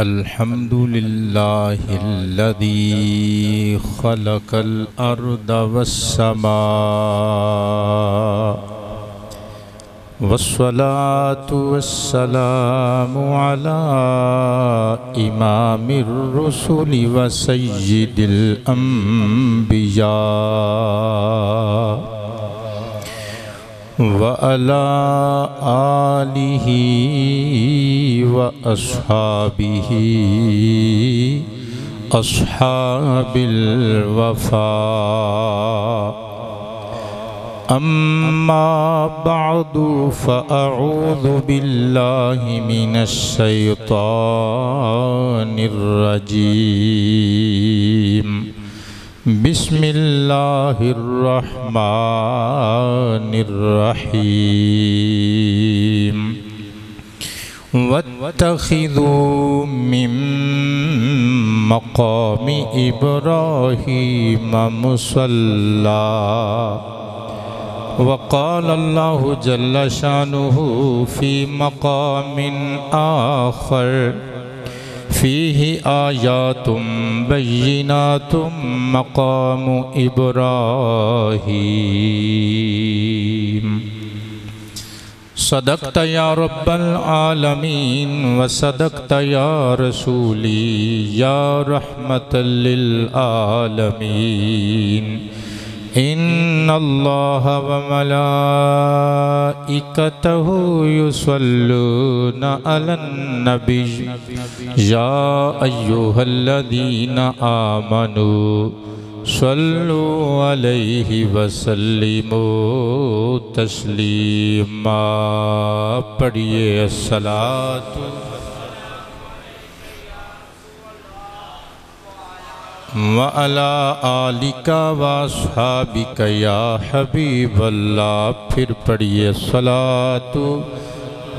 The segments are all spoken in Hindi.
अल्हम्दुलिल्लाहिल्लज़ी खलक़ल अर्द वस्समा वस्सलातु वस्सलामु अला इमामिर रुसुलि व सय्यिदिल अंबिया व अला आलिही व अस्हाबिही अस्हाबिल वफा अम्मा बअदु फ़अऊज़ु बिल्लाहि मिनश शैतानिर रजीम बिस्मिल्लाहिर्रहमानिर्रहीम वत्तखिज़ू मिन मक़ामि इब्राहीम मुसल्ला वक़ाल अल्लाहु जल्ल शानुहु फ़ी मक़ामिन आख़र फ़ीहि आयातुम बय्यिनातुम मक़ामु इब्राहीम सदक़्त या रब्बल आलमीन व सदक़्त या रसूली या रहमतल लिल आलमीन इन्नल्लाह व मलाइकतहु युसल्लूना अलन नबी या अय्युहल्लज़ीना आमनू सल्लु अलैहि वसल्लिमू तस्लीमा। पढ़िए अस्सलातु व अला आलिका व अस्हाबिका या हबीबल्लाह। फिर पढ़िए सलातु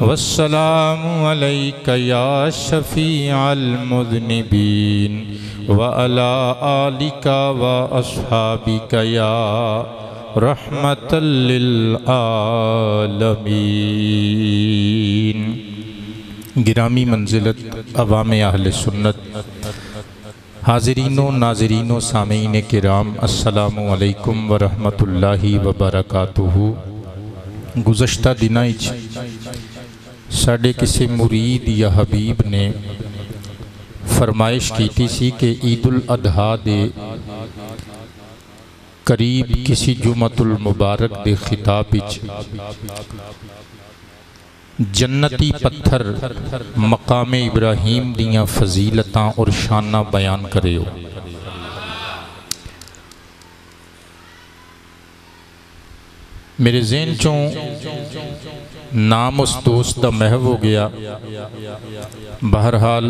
वस्सलामु अलैका या शफीअल मुज़निबीन व अला आलिका व अस्हाबिका या रहमतल लिल आलमीन। गिरामी मंजिलत अवामे अहले सुन्नत, हाज़रीनो नाज़रीनो सामीन किराम, अस्सलामु अलैकुम व रहमतुल्लाहि व बरकातुहू। गुज़श्ता दिनां साडे किसी मुरीद या हबीब ने फरमाइश की सी कि ईदुल अदहा दे करीब किसी जुमतुल मुबारक दे खिताब विच जन्नती पत्थर मकामे इब्राहीम दियाँ फजीलतां और शाना बयान करियो। मेरे ज़हन चों नाम उस दोस्त का महव हो गया। बहरहाल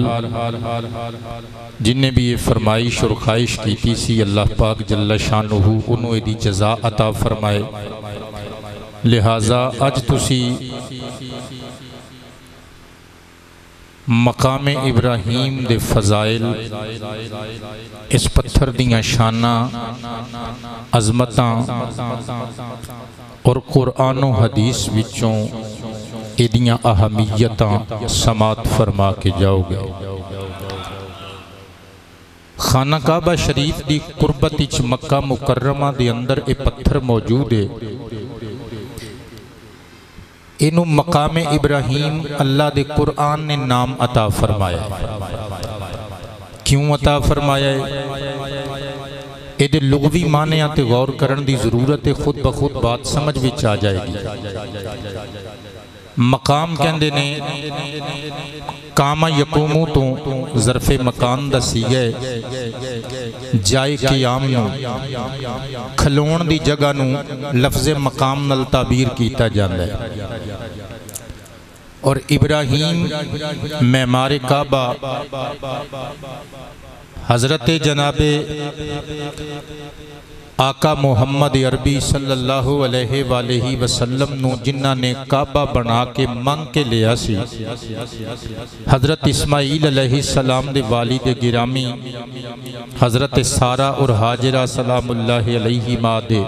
जिन्हें भी ये फरमाइश और ख्वाहिश की सी, अल्लाह पाक जल्ल शानुहु उन्होंने दी जज़ा अता फरमाए। लिहाजा अज तुसी मकामे इब्राहीम दे फजाइल, इस पत्थर दियाँ शाना, अजमतां और कुरान व हदीस विचों इदियां अहमियतां समात फरमा के जाओगे। खाना काबा शरीफ की कुर्बत विच मक्का मुकर्रमा दे अंदर ये पत्थर मौजूद है। इनू मकामे इब्राहीम अल्लाह दे कुरान ने नाम अता फरमाया। क्यों अता फरमाया है? ये लुगवी मानिया ते गौर करन दी जरूरत है, खुद ब खुद बात समझ विच आ जाएगी। मकाम कहंदे ने कामा यकूमू तो ज़रफ़े मकान दा सीगा जाए क़याम नूं खलोण दी जगह नूं लफ्ज़े मकाम नाल ताबीर कीता जांदा है। और इब्राहीम मेमारे काबा हज़रत जनाबे आका मुहम्मद अरबी सल्लल्लाहु अलैहि वसल्लम नूं जिन्हां ने काबा बना के मंग के लिया सी, हज़रत इस्माईल अलैहिस्सलाम दे वालिद गिरामी हज़रत सारा और हाजिरा सलामुल्लाहि अलैहिमा दे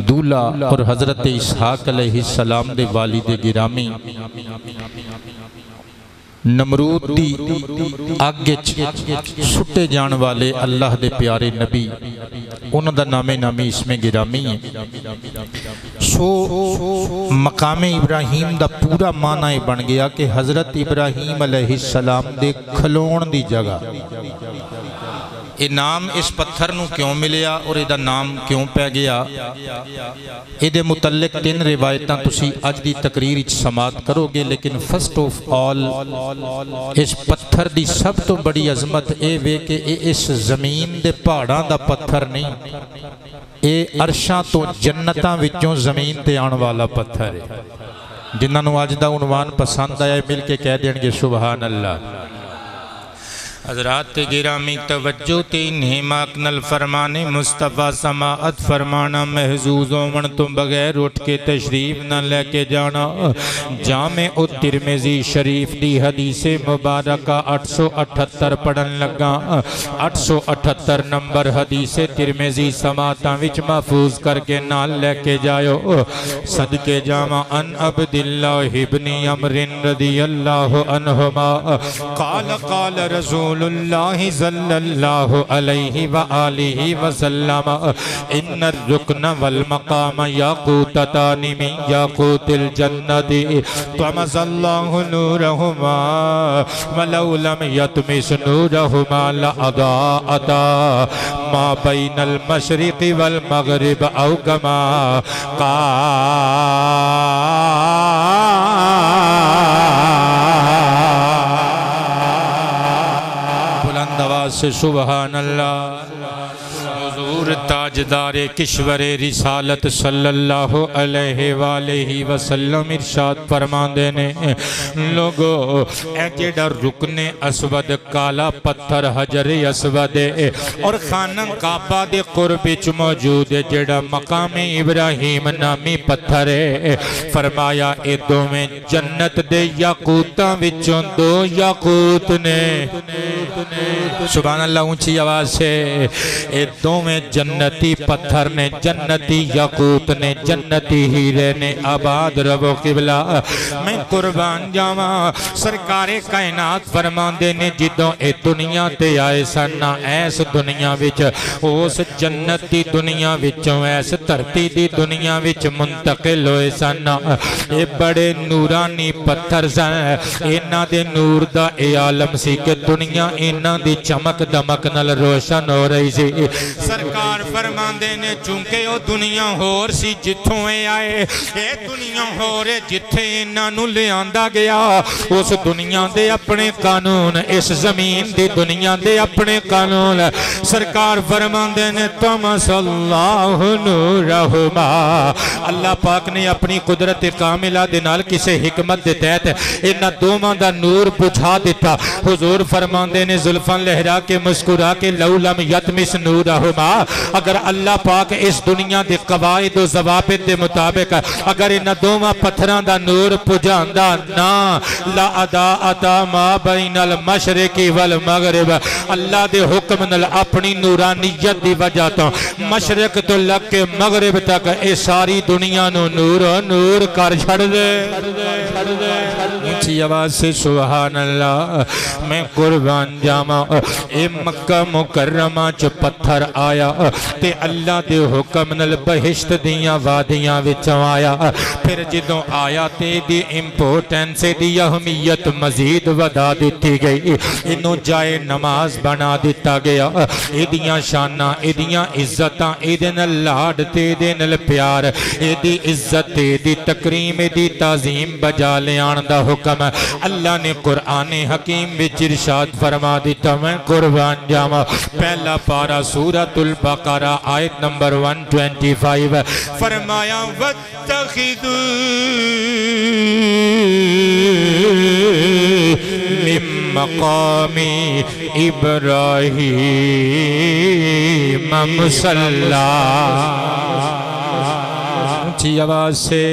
दूल्हा और हज़रत इसहाक अलैहिस्सलाम दे वालिद गिरामी नमरूद दी अग सुटे जान वाले अल्लाह दे प्यारे नबी उन्हां दा नामे नामी इसमें गिरामी है। सो मकामे इब्राहीम दा पूरा माना ही बन गया कि हज़रत इब्राहीम अलैहिस्सलाम दे खलोण दी जगह। ये नाम इस पत्थर नूं क्यों मिलिया और इहदा नाम क्यों पै गया, इहदे मुतल्लिक 3 रिवायतां तुसीं अज दी तकरीर विच समात करोगे। लेकिन फस्ट ऑफ ऑल इस पत्थर दी सब तो बड़ी अजमत ये वे कि इस जमीन दे पहाड़ां दा पत्थर नहीं, ये अरशां तो जन्नतां विचों जमीन ते आउण वाला पत्थर है। जिन्हां नूं अज दा उनवान पसंद आया मिल के कह देणगे सुभान अल्लाह। हज़रात गिरामी तवज्जो तीन हिमाकनल फरमाने मुस्तफ़ा समाअत फरमाना महजूज होवन तो बगैर उठ के तशरीफ न लेके जाना। जामे उत तिरमिज़ी शरीफ दी हदीसे मुबारका 878 पढ़न लगा। 878 नंबर हदीसे तिरमिज़ी समातां विच महफूज करके नाल लेके जायो। सदके जावा अन अब्दिल्लाह इब्नी अमरिन रज़ियल्लाहु अन्हुमा क़ाल क़ाल रसूल सल्लल्लाहु अलैहि व आलिहि वसल्लम इन्नर रुकन वल मकाम याकूततानि मिन याकूतिल जन्नति तमसल्लाहु नूरहुमा वलौ लम यतमिस नूरहुमा लअदाअता मा बैनल मशरिक़ि वल मग़रिब औ कमा से सुभान अल्लाह। हुजूर ताजदारे किश्वरे रिसालत सल्लल्लाहु अलैहि वालैहि वसल्लम इरशाद फरमांदे ने लोगो ए जेड़ा रुकने असवद काला पत्थर हजर असवद और खाना काबा दे कुर्ब विच मौजूद है जेड़ा मकामे इब्राहीम नामी पत्थर है। फरमाया ए दोवें जन्नत दे याकूतां विचों 2 याकूत ने। सुभान अल्लाह ऊंची आवाज से। ए दोवें जन्नती पत्थर ने, जन्नती याकूत ने, जन्नती हीरे ने। आबाद रबो किबला मैं कुर्बान जावा। सरकारे कायनात फरमांदे ने जिदों ए दुनिया ते आए सन ना ऐस दुनिया विच उस जन्नत दी दुनिया विचों ऐस धरती दी दुनिया विच मुंतकिल होए सन। ए बड़े नूरानी पत्थर सन। इन्हां दे नूर दा ए आलम सी कि दुनिया इन्हां दी चमक दमक नाल रोशन हो रही सी। सरकार फरमांदे ने चूंकि ओ दुनिया होर सी जिथों आए, ए दुनिया होर जिथे इन्हां नूं लिआंदा गया उस दुनिया दे अपने कानून, इस जमीन दी दुनिया दे अपने कानून। सरकार फरमांदे ने तमसल्लाहु नूरहुमा। अल्लाह पाक ने अपनी कुदरत कामिला दे नाल किसी हिकमत दे तहत इन्हां दोवां दा नूर बुझा दिता। हुजूर फरमांदे ने जुल्फां लहरा के मुस्कुरा के लौलम यतमिस नूरहुमा। अगर अल्लाह पाक इस दुनिया के कवायद और ज़वाबित के मुताबिक अगर इन दोवां पत्थरां दा नूर पुजांदा ना ला अदा अता मा बैनल मशरिक़ि वल मग़रिब। अल्लाह दे हुक्म नाल अपनी नूरानियत दी वजह तो मशरक तो लग के मगरिब तक ए सारी दुनिया नू नूर नूर कर छड़ दे। ऊंची आवाज से सुभान अल्लाह। मैं कुर्बान जावा। ए मक्का मुकर्रमा च पत्थर आया ते अल्लाह दे हुक्म नाल बहिश्त दियां वादियां विच आया। फिर जदों आया ते दी इंपोर्टेंस दी अहमियत मजीद वधा दी गई। इनू जाए नमाज बना दिता गया। इहदियां शाना, इहदियां इज्जतां, इहदे नाल लाड ते इहदे नाल प्यार, इहदी इज्जत, इहदी तकरीम, इहदी ताजीम बजा लियाण दा हुक्म अल्लाह ने कुरान हकीम विच इरशाद फरमा दिता। मैं कुर्बान जावा। पहला पारा सूरतुल बकरा आयत नंबर 125 फरमाया वत्तखिदू मिन मकामी इब्राहीम मुसल्ला। ऊंची आवाज से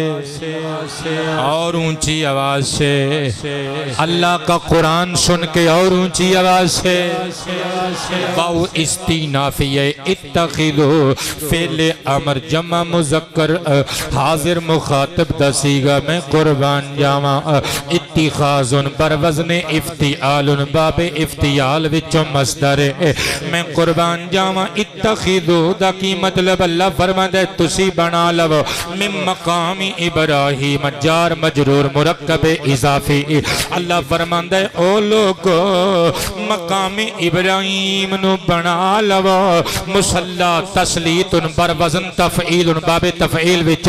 और ऊंची आवाज से, अल्लाह का कुरान सुन के और ऊंची आवाज से। वाउ इस्तीनाफिये इत्तखिदो फेले अमर जमा मुज़क्कर हाजिर मुखातब दसीगा में कुर्बान जावा। इत्तिखाजुन बर वज़ने इफ्तिआलुन बाबे इफ्तियाल विचों मस्दर मैं कुर्बान जावा। इत्तखिदो दा की मतलब अल्लाह फरमांदा है तुसी बना लवो मिन मकामी इब्राहीम जार मजरूर मुरक्कब इजाफी। अल्लाह फरमांदा है ओ लोगो मकामी इब्राहीम नु बना लवो मुसल्ला तस्लीतुन बर वज़न तफईलुन बाबे तफईल विच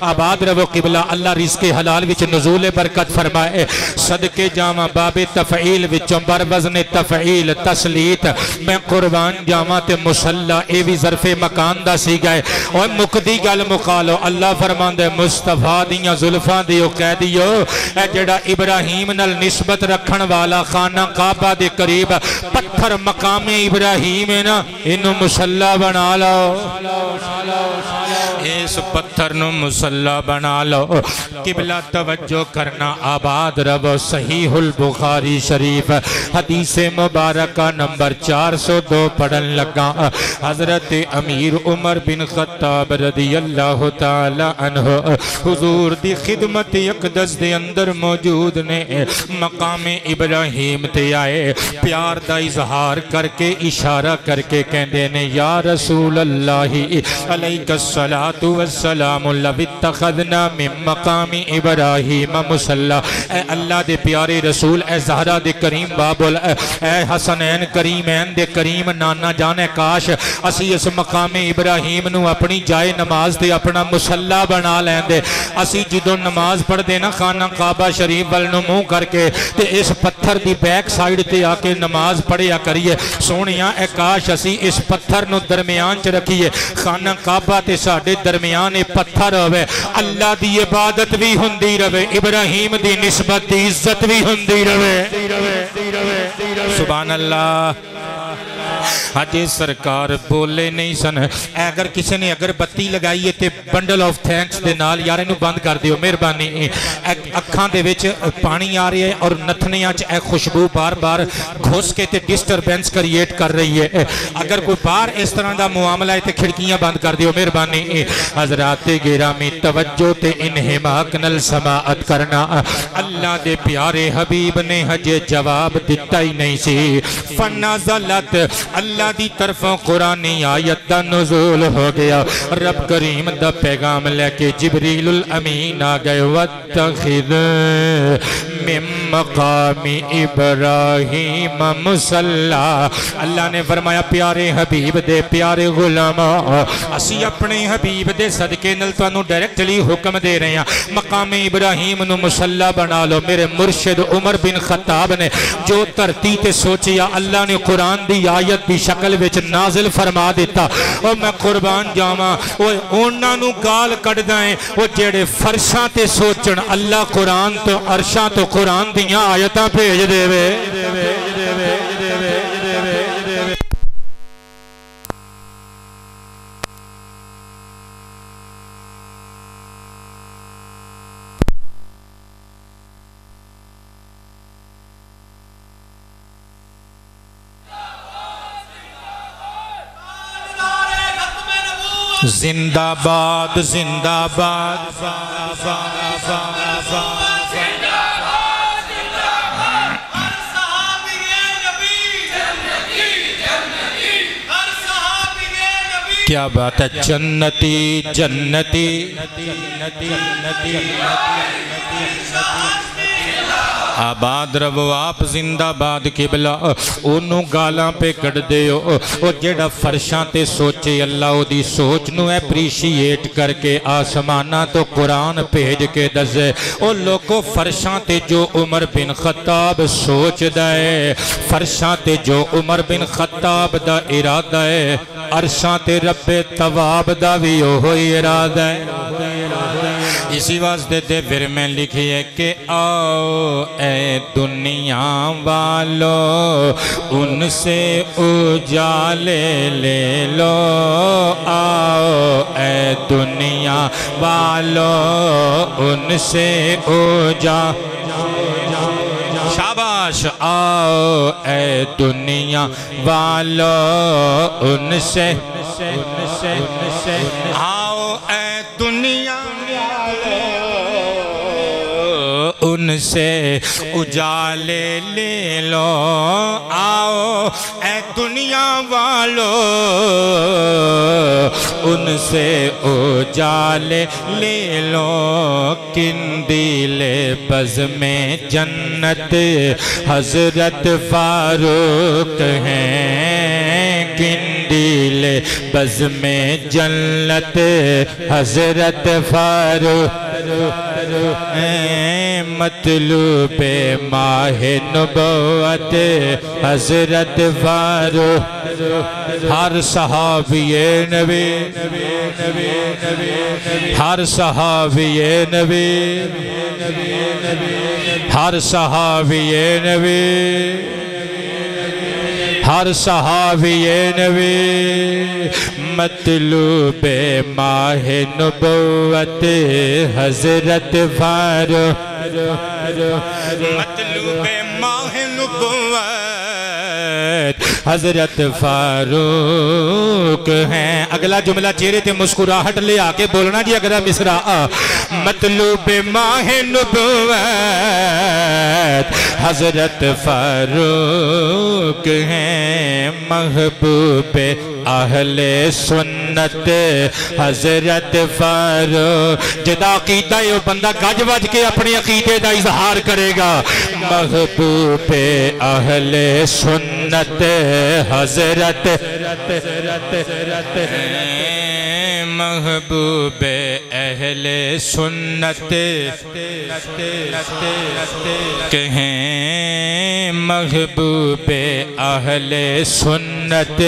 आबाद रवो किबला। अल्लाह रिज़्क़े हलाल विच नुज़ूल बरकत फरमाए सदके जावा बाबे तफईल विचों बर वज़न तफईल तस्लीत मैं कुर्बान जावा ते मुसल्ला ए भी ज़रफ़े मकान दा सी गए। और मुकदी गल मुका लो अल्लाह फरमांदे मुस्तफा दियां जुल्फां दियो कह दियो ए जेड़ा इब्राहीम नाल निस्बत रखण वाला खाना काबा दे करीब पत्थर मकामे इब्राहीम है ना इनू मुसल्ला बना लो। इस पत्थर नु मुसल्ला बना लो। किबला तवज्जो करना आबाद रबो। सहीहुल बुखारी शरीफ हदीस मुबारका नंबर 402 पढ़न लगा। हजरत अमीर उमर बिन खत्ताब रदियल्लाहु ताला अन्हु हुजूर दी खिदमत अक़दस दे अंदर मौजूद ने मकामे इब्राहीम ते आए प्यार दा इजहार करके इशारा करके कहंदे ने या रसूल अल्लाह अलैहिस्सलातु वस्सलाम लवित्तखज़ना मिन मकामी इब्राहीम मुसल्ला। ए अल्लाह दे प्यारे रसूल ए ज़हरा दे करीम बाबुल ए हसनैन करीमैन दे करीम नाना जाने काश असी इस मकामे इब्राहीम नू अपनी जाए नमाज ते अपना मुसल्ला बना लेंदे। असी जदों नमाज पढ़दे ना खाना काबा शरीफ वल नू मुंह करके ते इस पत्थर दी बैक साइड ते आके नमाज पढ़िया करिए। सोहणिया ए काश असी इस पत्थर नू दरमियान च रखिए। खाना काबा ते साडे दरमियान ए पत्थर होवे। अल्लाह दी इबादत भी हुंदी रवे इब्राहीम दी निस्बत दी इज्जत भी हुंदी रवे। सुभान अल्लाह। अजे सरकार बोले नहीं सन। अगर किसी ने अगरबत्ती लगाई है तो बंडल ऑफ थैंक्स दे नाल यार इनू बंद कर दियो मेहरबानी। अखां दे विच पानी आ रहा है और नथनियां च ए खुशबू बार बार घुस के ते डिस्टरबेंस क्रिएट कर रही है। अगर कोई बाहर इस तरह का मुआमला है तो खिड़कियां बंद कर दियो मेहरबानी। हज़रात गिरामी तवज्जो ते इन्हिमाक नल समाअत करना। अल्लाह दे प्यारे हबीब ने हजे जवाब दिता ही नहीं सी। फनज़लत अल्लाह दी तरफों कुरानी आयत दा नुज़ूल हो गया। रब करीम दा पैगाम लेके जिब्रीलुल अमीन आ गए। वत्तखिज़ मिन मकामी इब्राहीम मुसल्ला। अल्लाह ने फरमाया प्यारे हबीब दे प्यारे गुलामा असी अपने हबीब दे सदके नल तुहानू डायरेक्टली हुक्म दे रहे हैं मकामे इब्राहीम नू मुसल्ला बना लो। मेरे मुर्शिद उमर बिन खत्ताब ने जो धरती ते सोचिया अल्लाह ने कुरान दी आयत की शक्ल विच नाजिल फरमा दिता। और मैं कुर्बान जावा उन्हां नू गाल कढ़दा है वो जेड़े फरशां ते सोचण अल्लाह कुरान तो अरशां तो कुरान दियां आयतां भेज देवे। जिंदाबाद जिंदाबाद क्या बात है। जन्नती जन्नती आबाद रवो आप जिंदाबाद किबला। ओनू गालां पे कढ़ दिओ ओ जेड़ा फरशां ते सोचे अल्लाह ओदी सोच नू एप्रीशिएट करके आसमाना तो कुरान भेज के दसे। ओ लोगो फरशां ते जो उमर बिन खत्ताब सोचदा है फरशां ते जो उमर बिन खत्ताब दा इरादा है अरशां ते रब्बे तवाब दा भी ओहो इरादा है। इसी वास्ते ते फिर मैं लिखिए कि आओ ए दुनिया वालों उनसे उजाले ले लो। आओ ए दुनिया वालों उनसे ऊंचा, शाबाश, आओ ए दुनिया वालों उनसे, आओ ए दुनिया उनसे उजाले ले लो, आओ ए दुनिया वालों उनसे उजाले ले लो। किंदीले बज़ में जन्नत हज़रत फारूक हैं, किंदीले बज़ में जन्नत हज़रत फारूक मतलूबे माहे नबुव्वत हज़रत फारूक। हर सहाबिये नबी, हर सहाबिये नबी, हर सहाबिये नबी, हर सहाबिये नबी मतलूबे माहे नबुव्वत हज़रत फारूक, मतलूबे माहे नबुव्वत हज़रत फारूक हैं। अगला जुमला चेहरे ते मुस्कुराहट ले आके बोलना जी। अगला मिसरा मतलूबे माहे नबुव्वत हज़रत फारूक हैं, महबूबे अहले सुन्नत हज़रत फारूक। जिदा अकीदा है बंदा गज वज के अपने अकीदे का इजहार करेगा। महबूबे अहले सुन्नत हज़रत, महबूबे अहले सुन्नत कहें, महबूबे अहले सुन्नत।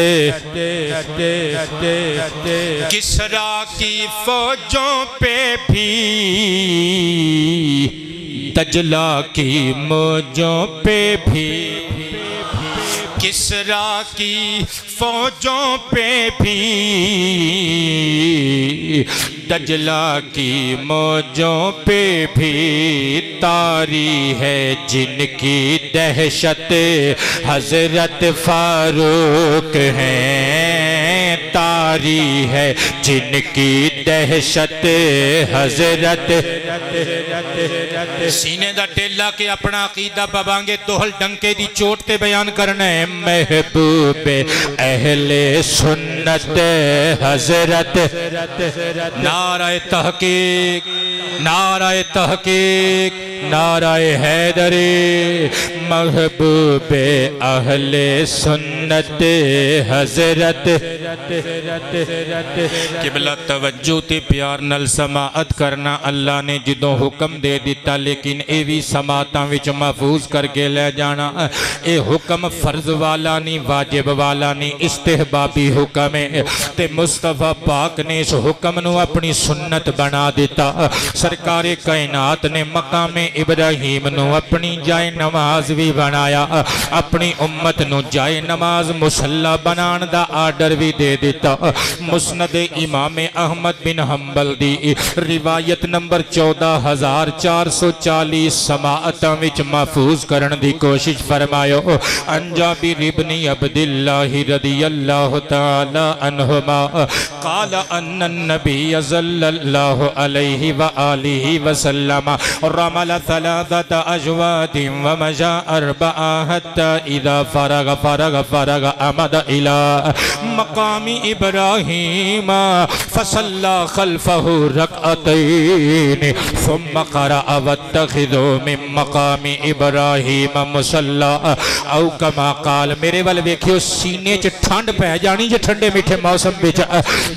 किसरा की फौजों पे भी, दजला की मौजों पे भी, किसरा की फौजों पे भी, दजला की मौजों पे भी तारी है जिनकी दहशत हज़रत फारूक हैं, तारी है जिनकी दहशत हज़रत। सीने दा टेला के अपना अकीदा पवांगे दोहल डंके दी चोट ते बयान करना है। महबूबे अहले सुन्नत हज़रत, नाराए तहकीक, नाराए तहकीक, नाराए हैदरी। महबूबे अहले सुन्नत हज़रत। किबला तवज्जो ते प्यार नल समाअत करना अल्लाह ने जिदों हुक्म दे दिता, लेकिन ये भी समातां विच महफूज करके ले जाना। ये हुक्म फर्ज वाला नहीं, वाजिब वाला नहीं, इस्तेहबाबी हुक्म है। ते मुस्तफा पाक ने इस हुक्म नू अपनी सुन्नत बना दिता। सरकार कायनात ने मकामे इब्राहीम नू अपनी जाए नमाज भी बनाया, अपनी उम्मत नू जाए नमाज मुसल्ला बनाने दा आर्डर भी दे दिता। मुस्नद इमाम अहमद बिन हंबल दी रिवायत नंबर 14,440 समाअतां विच महफूज करने की कोशिश फरमायो। अंजाबिर इब्न अब्दिल्लाह रदियल्लाहु ताला अन्हुमा क़ाल अन्ना नबी सल्लल्लाहु अलैहि व आलिहि वसल्लम रमल थलाथत अजवादिन व मजा अर्बआ हत्ता इज़ा फरग अमद इला मकामी इब्राहीम फसल्ला खल्फहु रकअतैन सुम्मा क़रअ वत्तखिज़ू मिन मकामी इब्राहीम मुसल्ला औ कमा क़ाल। मेरे वाल वेखियो, सीने च ठंड पै जानी जे ठंडे मीठे मौसम विच।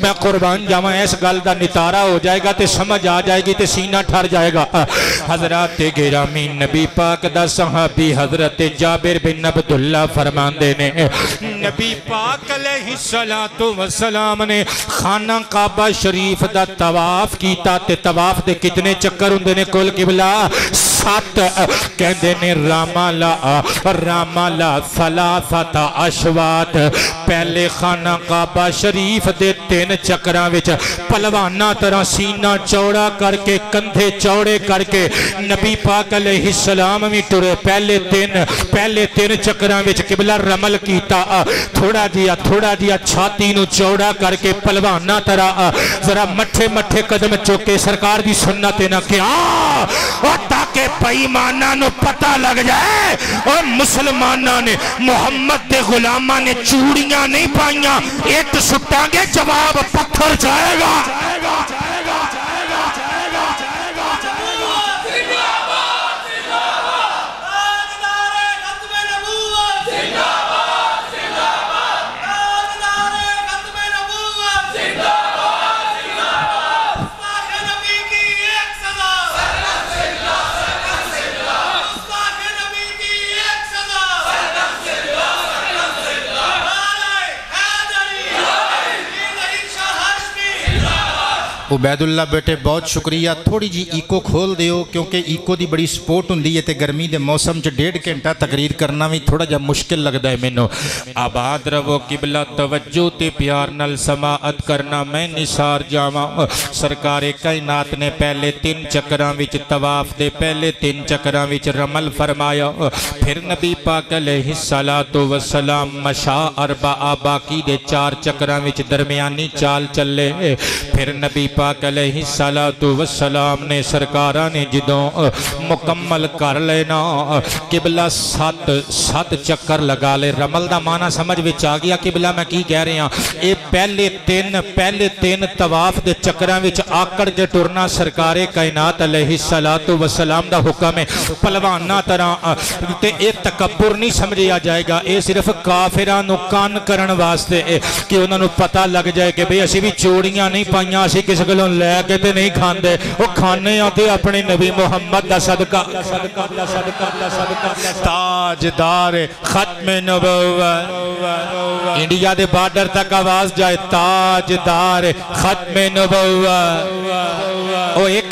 मैं कुर्बान जावां, इस गल का नितारा हो जाएगा तो समझ आ जाएगी तो सीना ठर जाएगा। हज़रत गिरामी नबी पाक दा सहाबी हज़रत जाबिर बिन अब्दुल्ला फरमांदे ने, नबी पाक अलैहिस्सलातु वस्सलाम ने खाना काबा शरीफ दा तवाफ कीता ते तवाफ दे कितने चक्कर हुंदे ने कुल किबला? 7 कहते ने रामाला सलासता अशवात। पहले खाना काबा शरीफ दे 3 चक्रां विच पहलवाना तरह सीना चौड़ा करके कंधे चौड़े करके नबी पाक अलैहिस्सलाम भी टुरे। पहले 3 चक्रां विच किबला रमल कीता। थोड़ा जिहा छाती नू चौड़ा करके पहलवाना तरह जरा मठे कदम चुके सरकार की सुन्नत ना क्या, ताकि बेईमाना नू पता लग जाए और मुसलमाना ने मुहम्मद के गुलामा ने चूड़ियां नहीं पाइया, इट सुटांगे जवाब पत्थर जाएगा। उबैदुल्ला बेटे बहुत शुक्रिया। थोड़ी जी ईको खोल दियो क्योंकि ईको की बड़ी सपोर्ट होंदी है, तो गर्मी के मौसम च 1.5 घंटा तकरीर करना भी थोड़ा जा मुश्किल लगता है मैनू। आबाद रवो किबला, तवज्जो ते प्यार नाल समाअत करना। मैं निसार जावा। सरकार कायनात ने पहले 3 चक्रां विच तवाफ दे पहले 3 चक्रां विच रमल फरमाया। फिर नबी पाक अलैहिस्सलातु वस्सलाम मशा अरबा बाकी दे 4 चक्रां विच दरमियानी चाल चले। फिर नबी पाक अलैहिस्सलातु वस्सलाम ने सरकारा ने जदों मुकम्मल कर लेना किबला 7 चक्कर लगा ले। रमल दा माना समझ विच आ गया किबला मैं की कह रहा। ये पहले तीन तवाफ दे चक्रां विच आकड़ के टुरना सरकारे कायनात अलैहिस्सलातु वस्सलाम दा हुक्म है। पहलवाना तरह ते ये तकब्बुर नहीं समझिया जाएगा, ये सिर्फ काफिरां नूं कान करन वास्ते कि उन्हां नूं पता लग जाए कि भाई असीं भी चूड़ियां नहीं पाइयां, असीं किस गलों लैके ते नहीं खाते, वो खाने आते अपने नबी मुहम्मद दा सदका। ताजदार खत्म नबुव्वत, इंडिया दे बॉर्डर तक आवाज जाए, ताजदार खत्म नबुव्वत। ओ एक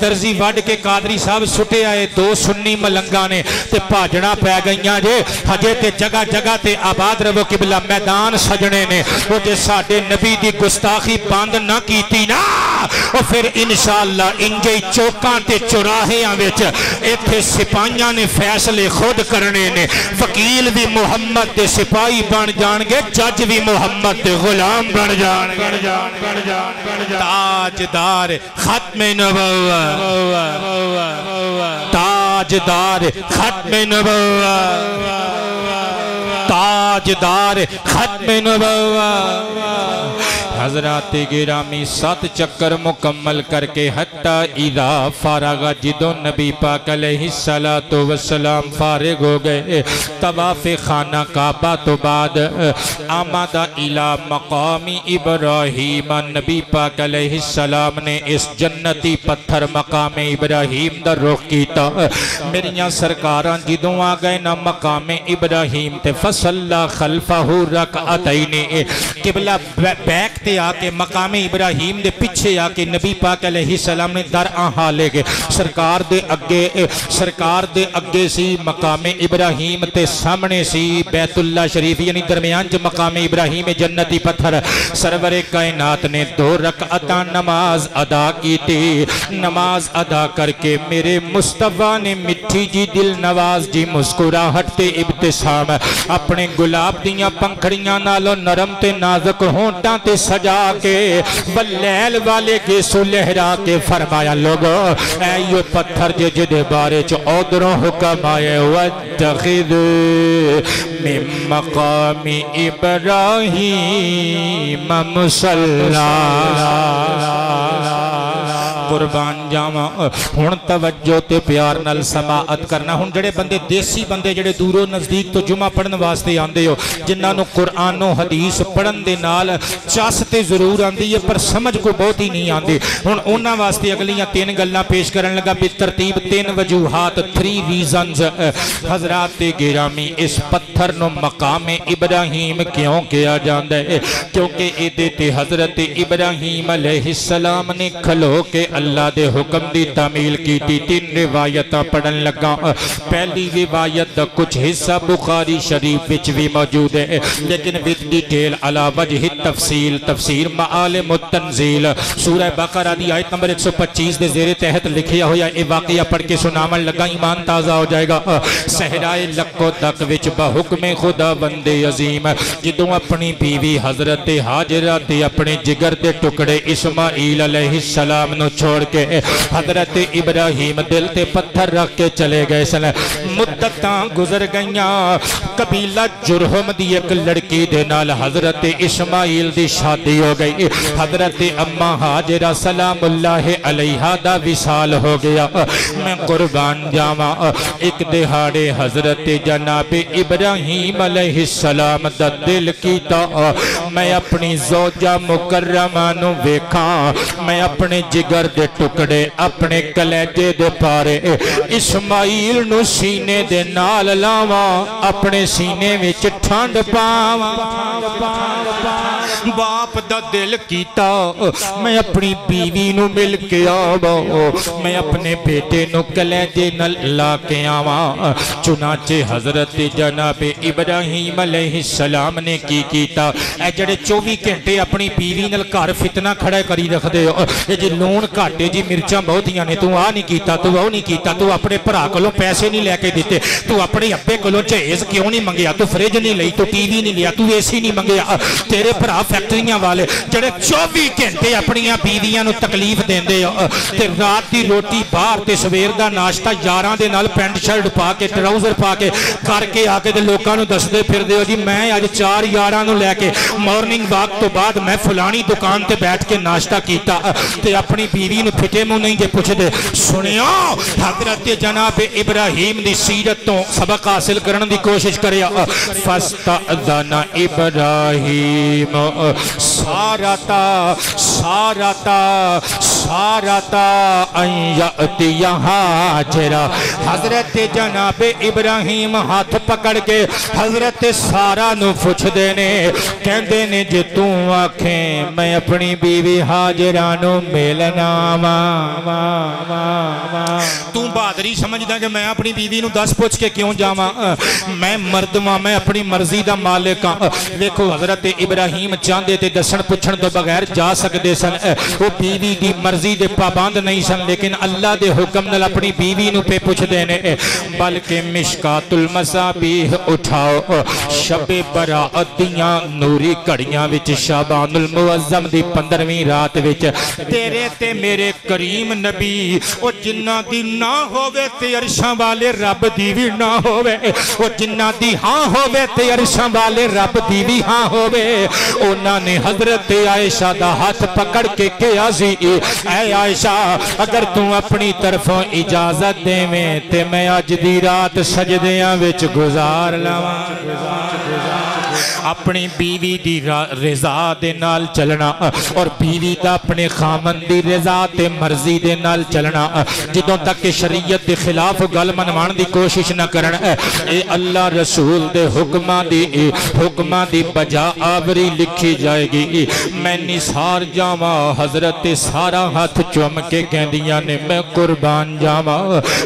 दर्जी वड के कादरी साहब सुटे आए, 2 सुन्नी मलंगा ने ते भाजना पै गई जे। हजे ते जगह जगह ते आबाद रवो किबला मैदान सजने ने। वो जे साडे नबी दी गुस्ताखी बंद ना कीती ना, और फिर इंशाअल्लाह इंजे चौकां ते चौराहियां विच इत्थे सिपाहियां ने फैसले खुद करने ने। वकील भी मुहम्मद दे सिपाही बन जाणगे, जज भी मुहम्मद दे गुलाम बन जाणगे। ताजदार खत्म नबुव्वत, ताजदार खत्म नबुव्वत, ताजदार खत्म नबुव्वत। हजरात गिरामी 7 चक्कर मुकम्मल करके हत्ता इदा फारगा, जिदों नबी पाक अलैहिस्सलातु वस्सलाम फारिग हो गए तवाफ़े खाना काबा तो बाद आमदा इला मकामी इब्राहीम। नबी पाक अलैहिस्सलाम ने इस जन्नती पत्थर मकामे इब्राहीम दा रुख कीता। मेरियां सरकारां जिदों आ गए ना मकामे इब्राहीम ते फसल्ला खल्फहु रकअतैनी, किबला बैक ते आके मकामे इब्राहीम दे पीछे आके नबी पाक अलैहिस्सलाम ने दर हाले गए। सरकार दे अगे सी मकामे इब्राहीम ते सामने सी बैतुल्ला शरीफ, यानी दरमियान च मकामे इब्राहीम जन्नती पत्थर। सरवरे कायनात ने 2 रकअतां नमाज अदा की थी। नमाज अदा करके मेरे मुस्तफा ने मिठी जी दिल नवाज जी मुस्कुराहट ते इब्तिसाम अपने गुलाब दियां पंखड़ियां नालों नरम ते नाजुक होंठां ते सजा के बलैल वाले गेसू लहरा के फरमाया, लोगो ऐ पत्थर जे जिदे बारे च औदरों हुक्म आए, वत्तखिद मिन मकामी इब्राहीम मुसल्ला। कुर्बान जावा। हुण तवज्जो ते प्यार नाल समाअत करना। हुण जेड़े बंदे देसी बंदे जेड़े दूरों नज़दीक तो जुमा पढ़न वास्ते आंदे हो, जिन्हां नूं कुरानो हदीस पढ़न दे नाल चस ते जरूर आंदी है पर समझ को बहुत ही नहीं आती। हुण उन्हां वास्ते अगलियां 3 गल्लां पेश करन लगा बेतरतीब। 3 वजूहात, 3 रीजनस। हजरात गिरामी, इस पत्थर नूं मकामे इब्राहीम क्यों किया जाता है? क्योंकि इहदे ते हजरत इब्राहीम अलैहिस्सलाम ने खलो के अल्लाह दे हुक्म की तामील की। 3 रिवायत पढ़न लगा। पहली रिवायत का कुछ हिस्सा बुखारी शरीफ विच भी मौजूद है, लेकिन विद डिटेल अला वजह तफसील। तफसीर मालिम तंजील सूरह बकरा दी आयत नंबर 125 के जेरे तहत लिखिया होया ये वाकया पढ़ के सुनावन लगा, ईमान ताज़ा हो जाएगा। सहराए लक्को तक विच बहुक्म खुदा बंदे अजीम जिदों अपनी बीवी हजरत हाजरा ते अपने जिगर के टुकड़े इस्माइल अलैहिस्सलाम नु छोड़ के हजरत इब्राहिम दिल ते पत्थर रख के चले गए सन। मुद्दतां गुजर गईयां। कबीला जुरहम दी एक लड़की दे नाल हजरत इस्माइल दी शादी हो गई। हजरत अम्मा हाजरा सलामुल्लाह अलैहा दा विसाल हो गया। मैं कुर्बान जावा एक दिहाड़े हजरत जनाब इब्राहिम अलैहिस्सलाम दा दिल कीता मैं अपनी ज़ौजा मुकर्रमा नु वेखा, मैं अपने जिगर दे टुकड़े अपने कलेजे दे पारे इस्माइल नु सीने दे नाल लावा, अपने सीने विच ठंड पावा। बाप दा दिल कीता मैं अपनी बीवी नु मिल के आवा, मैं अपने बेटे नु कलेजे नाल ला के आवा। चुनाचे हजरत जनाब इब्राहिम अलैहिस्सलाम ने की कीता, ए जड़े 24 घंटे अपनी बीवी नाल घर फितना खड़ा करी रखदे हो, ये जी लूण घट जी मिर्चां बहुतियां ने, तू आ नहीं कीता, तू वो नहीं कीता, तू अपने भरा कोलों पैसे नहीं लैके दिते, तू अपने अब्बे कोलों जहेज क्यों नहीं मंगया, तू फ्रिज नहीं ली, तू टीवी नहीं लिया, तू एसी नहीं मंगया। तेरे भरा फैक्ट्रियां वाले जड़े 24 घंटे अपनी बीवियां नूं तकलीफ देंदे हो, ते रात की रोटी बाहर ते सवेर दा नाश्ता यारां दे नाल पैंट शर्ट पा के ट्राउजर पा के करके आके ते लोकां नूं दसदे फिरदे हो जी मैं अज 4 यारां नूं लैके मॉर्निंग वॉक तो बाद मैं फलानी दुकान ते बैठ के नाश्ता कीता, ते अपनी बीवी नूं फिटे मुंह नहीं जे पुछदे। सुनियो हजरत जनाब इब्राहिम दी सीरत तो सबक हासिल करने की कोशिश करिया। फस्तअज़ना इब्राहिम सारता सारता सारता अयतिया हाजरा। हजरत जनाब इब्राहिम हाथ पकड़ के हजरत सारा नू पुछदे ने, कहंदे ने जे तू आखे मैं अपनी बीवी हाजरा नू मिलना वा। तू बहादरी समझदा कि मैं अपनी बीवी नू 10 पुछ के क्यों जावा, मैं मर्द वां, मैं अपनी मर्जी दा मालिक हां। देखो हजरत इब्राहिम चाहते थे दसन पुछण तो बगैर जा सकते सन, वो बीवी की मर्जी दे पाबंद नहीं सन, लेकिन अल्लाह के हुक्म नाल अपनी बीवी नू पे पुछदे ने। बल्कि मिशकातुल मसाबीह उठाओ, शबे बराअत दियां नूरी घड़ियां विच शाबानुल मुअज्जम दी 15वीं रात विच तेरे ते मेरे करीम नबी ओ जिन्ना दी ना होवे ते अरशां वाले रब दी भी ना होवे, ओ जिन्ना दी हां होवे ते अरशां वाले रब दी भी हां होवे। उन्होंने हजरत आयशा दा हाथ पकड़ के कहा सी, ऐ आयशा अगर तू अपनी तरफों इजाजत देवें ते मैं अज दी रात सजदियां विच गुजार लवां। अपनी बीवी दी रजा दे नाल चलना और बीवी दा अपने खामन दी रजा ते मर्जी दे नाल चलना, जिदों तक कि शरीयत के खिलाफ गल मनवाण दी कोशिश न करन, ए अल्लाह रसूल दे हुक्मां दी बजा आवरी लिखी जाएगी। मैं निसार जावा, हजरत सारा हाथ चुम के कहंदियां ने मैं कुर्बान जावा,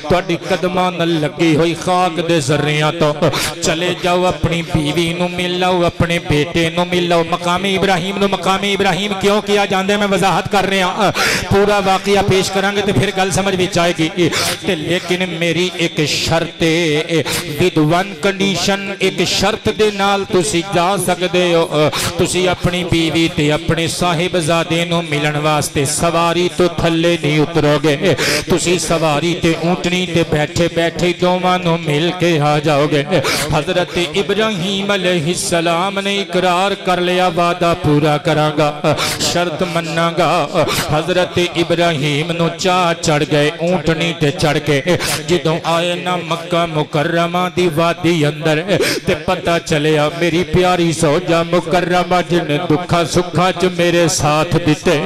तुहाडी कदमां नाल लगी हुई खाक दे जर्रियां तो चले जाओ, अपनी बीवी नू मिल लो, अपने बेटे नू मिल लो। मकामी इब्राहिम नू मकामी इब्राहिम क्यों किया जाता है मैं वजाहत कर रहा, पूरा वाकया पेश करांगे तो फिर गल समझ में आएगी। लेकिन मेरी एक शर्त विद वन कंडीशन, एक शर्त दे नाल तुसी जा सकते हो, तुसी अपनी बीवी ते अपने साहिबजादे नू मिलन वास्ते सवारी तो थल्ले नहीं उतरोगे, तुसी सवारी ते ऊंटनी ते बैठे बैठे दोवां नू मिल के आ जाओगे। हजरत इब्राहिम अलैहिस्सलाम ने इकरार कर लिया, वादा पूरा करांगा, शर्त मन्नांगा। हजरत इब्राहिम नू चाह चढ़ गए, ऊंटनी ते चढ़ के जदों आए ना मक्का मुकर्रमा दी वादी अंदर ते पता चलिया मेरी प्यारी सौजा मुकर्रमा जिन्हें दुखा सुखा च मेरे साथ दिते,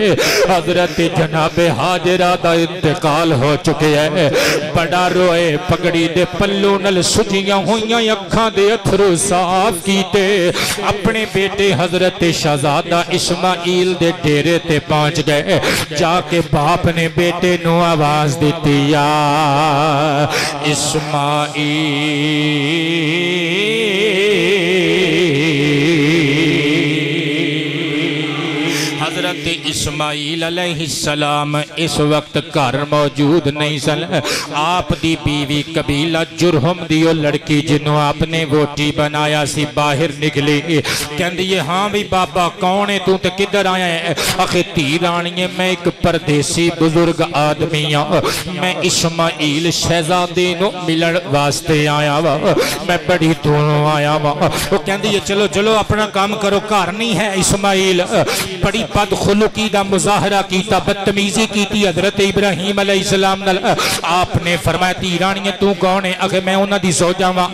हजरत जनाबे हाजरा दा इंतकाल हो चुके है। बड़ा रोए, पगड़ी दे पल्लू नल सुजियां हुई अखां दे अथरू साफ कीते, अपने बेटे हजरत शहजादा इस्माइल दे डेरे ते पहुंच गए। जाके बाप ने बेटे नू आवाज दी, या हजरत इस्माइल अलैहिस्सलाम इस वक्त घर मौजूद नहीं सन। आप दी बीवी कबीला जुरहम दी ओ लड़की जिन्हों आपने वोटी बनाया सी बाहर निकली। कहंदी है हाँ भी बाबा कौन है तू ते किधर आया है? आखे धी राणीए मैं एक परदेसी बुजुर्ग आदमी हाँ, मैं इस्माइल शहजादे नू मिलन वास्ते आया वा, मैं बड़ी दूरों आया वा। वो कहंदी है चलो चलो अपना काम करो, घर नहीं है इस्माइल। बड़ी बदखुलुकी दा मुजाहरा कीता, बदतमीजी की हजरत इब्राहिम अलैहिस्सलाम नाल। आपने फरमाया धी राणीए तू कौन है? आखे मैं उन्हां दी सौजा वा।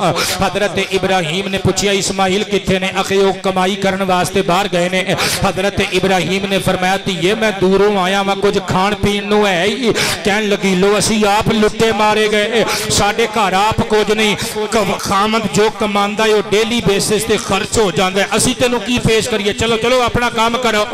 हजरत इब्राहिम ने पूछा इस्माइल किथे ने? आखे वो कमाई करने वास्ते बाहर गए ने। हजरत इब्राहिम ने फरमाया धीए मैं दूरों आया वा, कुछ खाण पीण नूं है ही? कहन लगी लो असी आप लुटे मारे गए, साडे घर आप कुछ नहीं, खामद जो कमांदा है डेली बेसिस ते खर्च हो जाता है, असी तेनों की पेश करिए? चलो चलो अपना काम करो।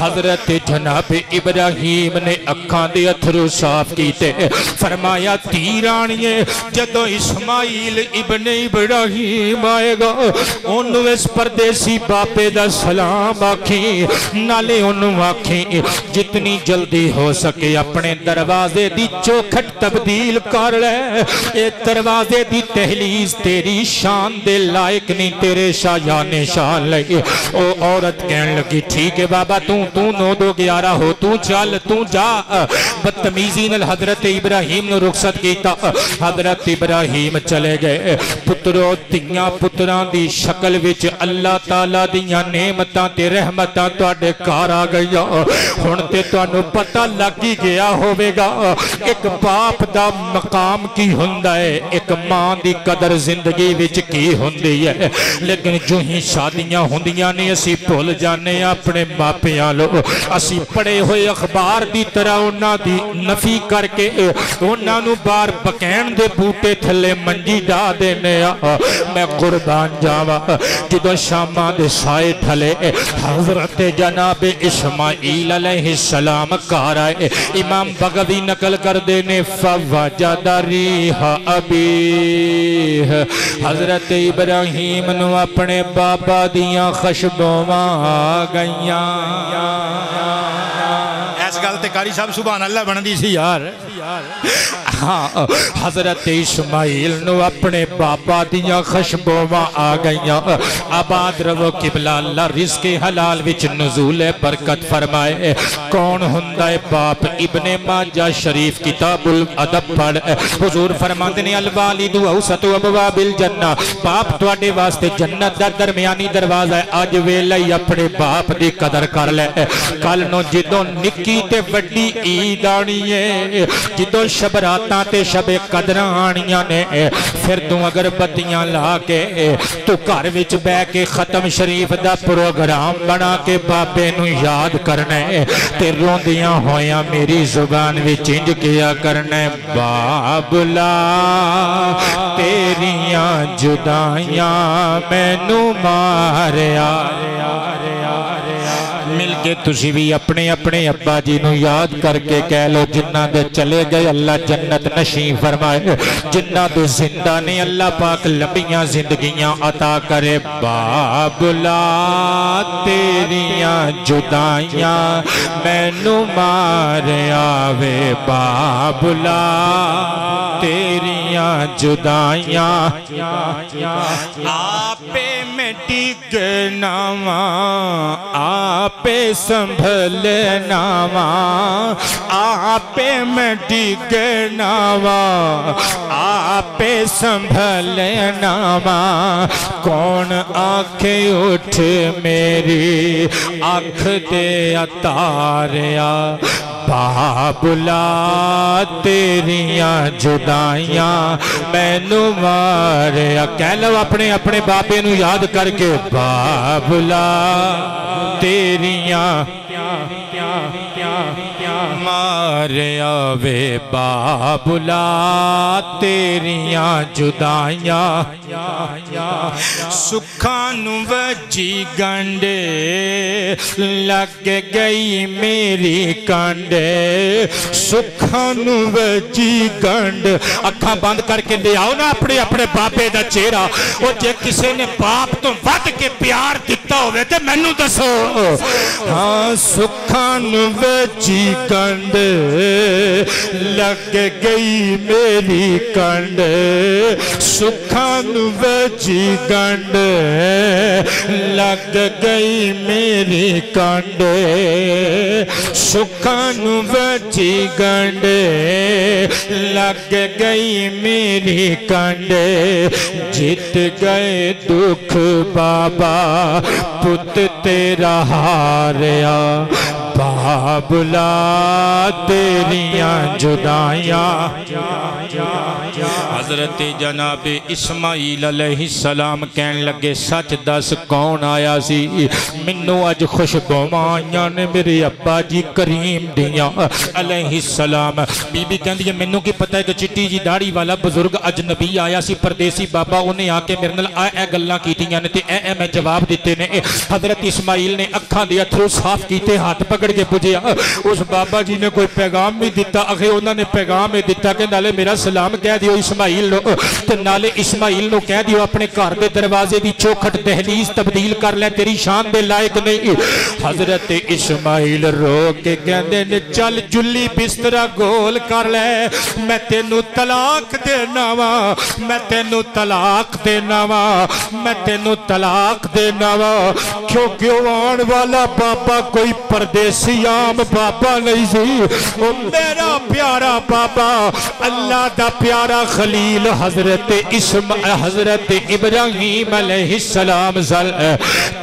हजरत जनाब इब्राहिम ने अखां दे अथरू साफ कीते, फरमाया धी राणीए जदों इस्माइल इब्ने इब्राहिम आएगा ओनू इस परदेसी बाबे दा सलाम आखी, नाले ओनू आखी जितनी जल्दी हो सके अपने दरवाजे दी चौखट तब्दील कर ले। ए दरवाजे दी तहलीज तेरी शान दे लायक नहीं, तेरे शायाने शान लगे। ओ औरत कहन लगी ठीक है बाबा तू 9-2-11 हो, तू चल तू जा। बदतमीजी नाल हजरत इब्राहिम ने रुखसत कीता। हजरत इब्राहिम चले गए। पुत्रो तियां पुत्रां दी शक्ल विच अल्लाह ताला दियां नेमतां ते रहमतां तुहाडे घर आ गईयां। हुण ते तुहानू पता लग ही गया होवेगा एक बाप दा मकाम की हुंदा है, एक मां दी कदर जिंदगी विच की हुंदी है। लेकिन जो ही शादियां हुंदियां ने असी भुल जाने अपने मापियां लो, असी पढ़े हुए अखबार की तरह उन्हां दी नफी करके उन्हां नू बाहर बकैन दे बूटे थले मंजी डा देने। मैं कुर्बान जावा जदों शामां दे साए थले हजरत जनाब इस्माइल अलैहिस्सलाम घर आए। इमाम बगवी नकल कर देने फवजदा रिहा अबी, हजरत इब्राहिम नू अपने बाबा दियां खुशबुआं आ गईयां। इस गल ते कारी साहब सुभान अल्लाह बनदी सी यार। हाँ हजरत इस्माइल नू अपने बाबा दियां खुशबुआं आ गईयां। आबाद रवो किबला अल्लाह रिज़्क़े हलाल विच नुज़ूल बरकत फरमाए। कौन हुंदा है बाप? इब्ने माजा शरीफ किताबुल अदब पढ़, हुजूर फरमाते ने अल वालिदु औसतु अबवाबिल जन्नह, बाप तुहाडे वास्ते जन्नत दा दरमियानी दरवाजा है। अज वेला ही अपने बाप दी कदर कर ले। कल नूं जदों निक्की ते वड्डी ईद आनी है, जदों शबरातां ते शबे कदरां आनियां ने, फिर तू अगर बत्तियां ला के तू घर विच बैठ के खत्म शरीफ दा प्रोग्राम बना के बाबे नू याद करना है ते रोंदियां होया मेरी जुबान विच इंज किया करना, बाबुला तेरियां जुदाइयां मैनू मारिया। मिल के तुसी भी अपने अपने अब्बा जी नू याद करके कह लो जिन्ना दे चले गए अल्लाह जन्नत नसीब फरमाए, जिन्ना दे जिंदा ने अल्लाह पाक लंबियां जिंदगियां अता करे। बाबुला तेरियां जुदाइयां मैनू मार आवे, बाबुला तेरियां जुदाइयां आपे में टिकना वा, आपे संभलना वा, आपे में टिकना वा, आपे संभलना वा। कौन आखे उठ मेरी आँख दे अतारिया, बाबुला तेरियां जुदाइयां मैनू मारिया। कह लो अपने अपने बाबे नू याद करके, बाबुला तेरियां मारे आवे बाबुला तेरियां जुदाइयां सुखां नू वजी गंढे लग गई मेरी कंडे सुखां नू वजी गंढ अखां बंद करके ले आओ ना अपने अपने बाबे दा चेहरा और जे किसी ने बाप तो वध के प्यार दिता होवे ते मैनू दसो हाँ सुखां नू वजी गंढ लग गई मेरी कंड सुखां नू वजी गंढ लग गई मेरी कंड सुखां नू वजी गंढ लग गई मेरी कंड जीत गए दुख बाबा पुत तेरा हारिया बाबुला तेरियां जुदाइयां हजरत जनाब इस्माइल अलैहिस्सलाम कहन लगे सच दस कौन आया सी मैनू अज खुशबुआं आईयां ने मेरे अब्बा जी करीम दियां अलैहिस्सलाम बीबी कहंदी है मैनू की पता है कि चिट्टी जी दाढ़ी वाला बुजुर्ग अजनबी आया सी परदेसी बाबा उन्हें आके मेरे नाल ए गल्लां कीतियां ने ते ए मैं जवाब दिते ने हजरत इस्माइल ने अखां दे अथरू साफ कीते हाथ पकड़ के पुछया उस बाबा जी ने कोई पैगाम भी दिता अखे उन्होंने पैगाम ही दिता कि नाले मेरा सलाम कह दियो इस्माइल नो ते नाले इस्माइल नो कह दियो अपने घर के दरवाजे की चौखट दहलीज तब्दील कर ले तेरी शान दे लायक नहीं हजरत इस्माइल रो के कहंदे ने चल जुल्ली बिस्तरा गोल कर ले मैं तेनू तलाक देना वा मैं तेनू तलाक देना वा मैं तेनू तलाक देना वा क्योंकि आने वाला बाबा कोई परदेसी आम बाबा नहीं सी वो मेरा प्यारा बाबा अल्लाह दा प्यारा खलील हजरत इब्राहिम अलैहिस्सलाम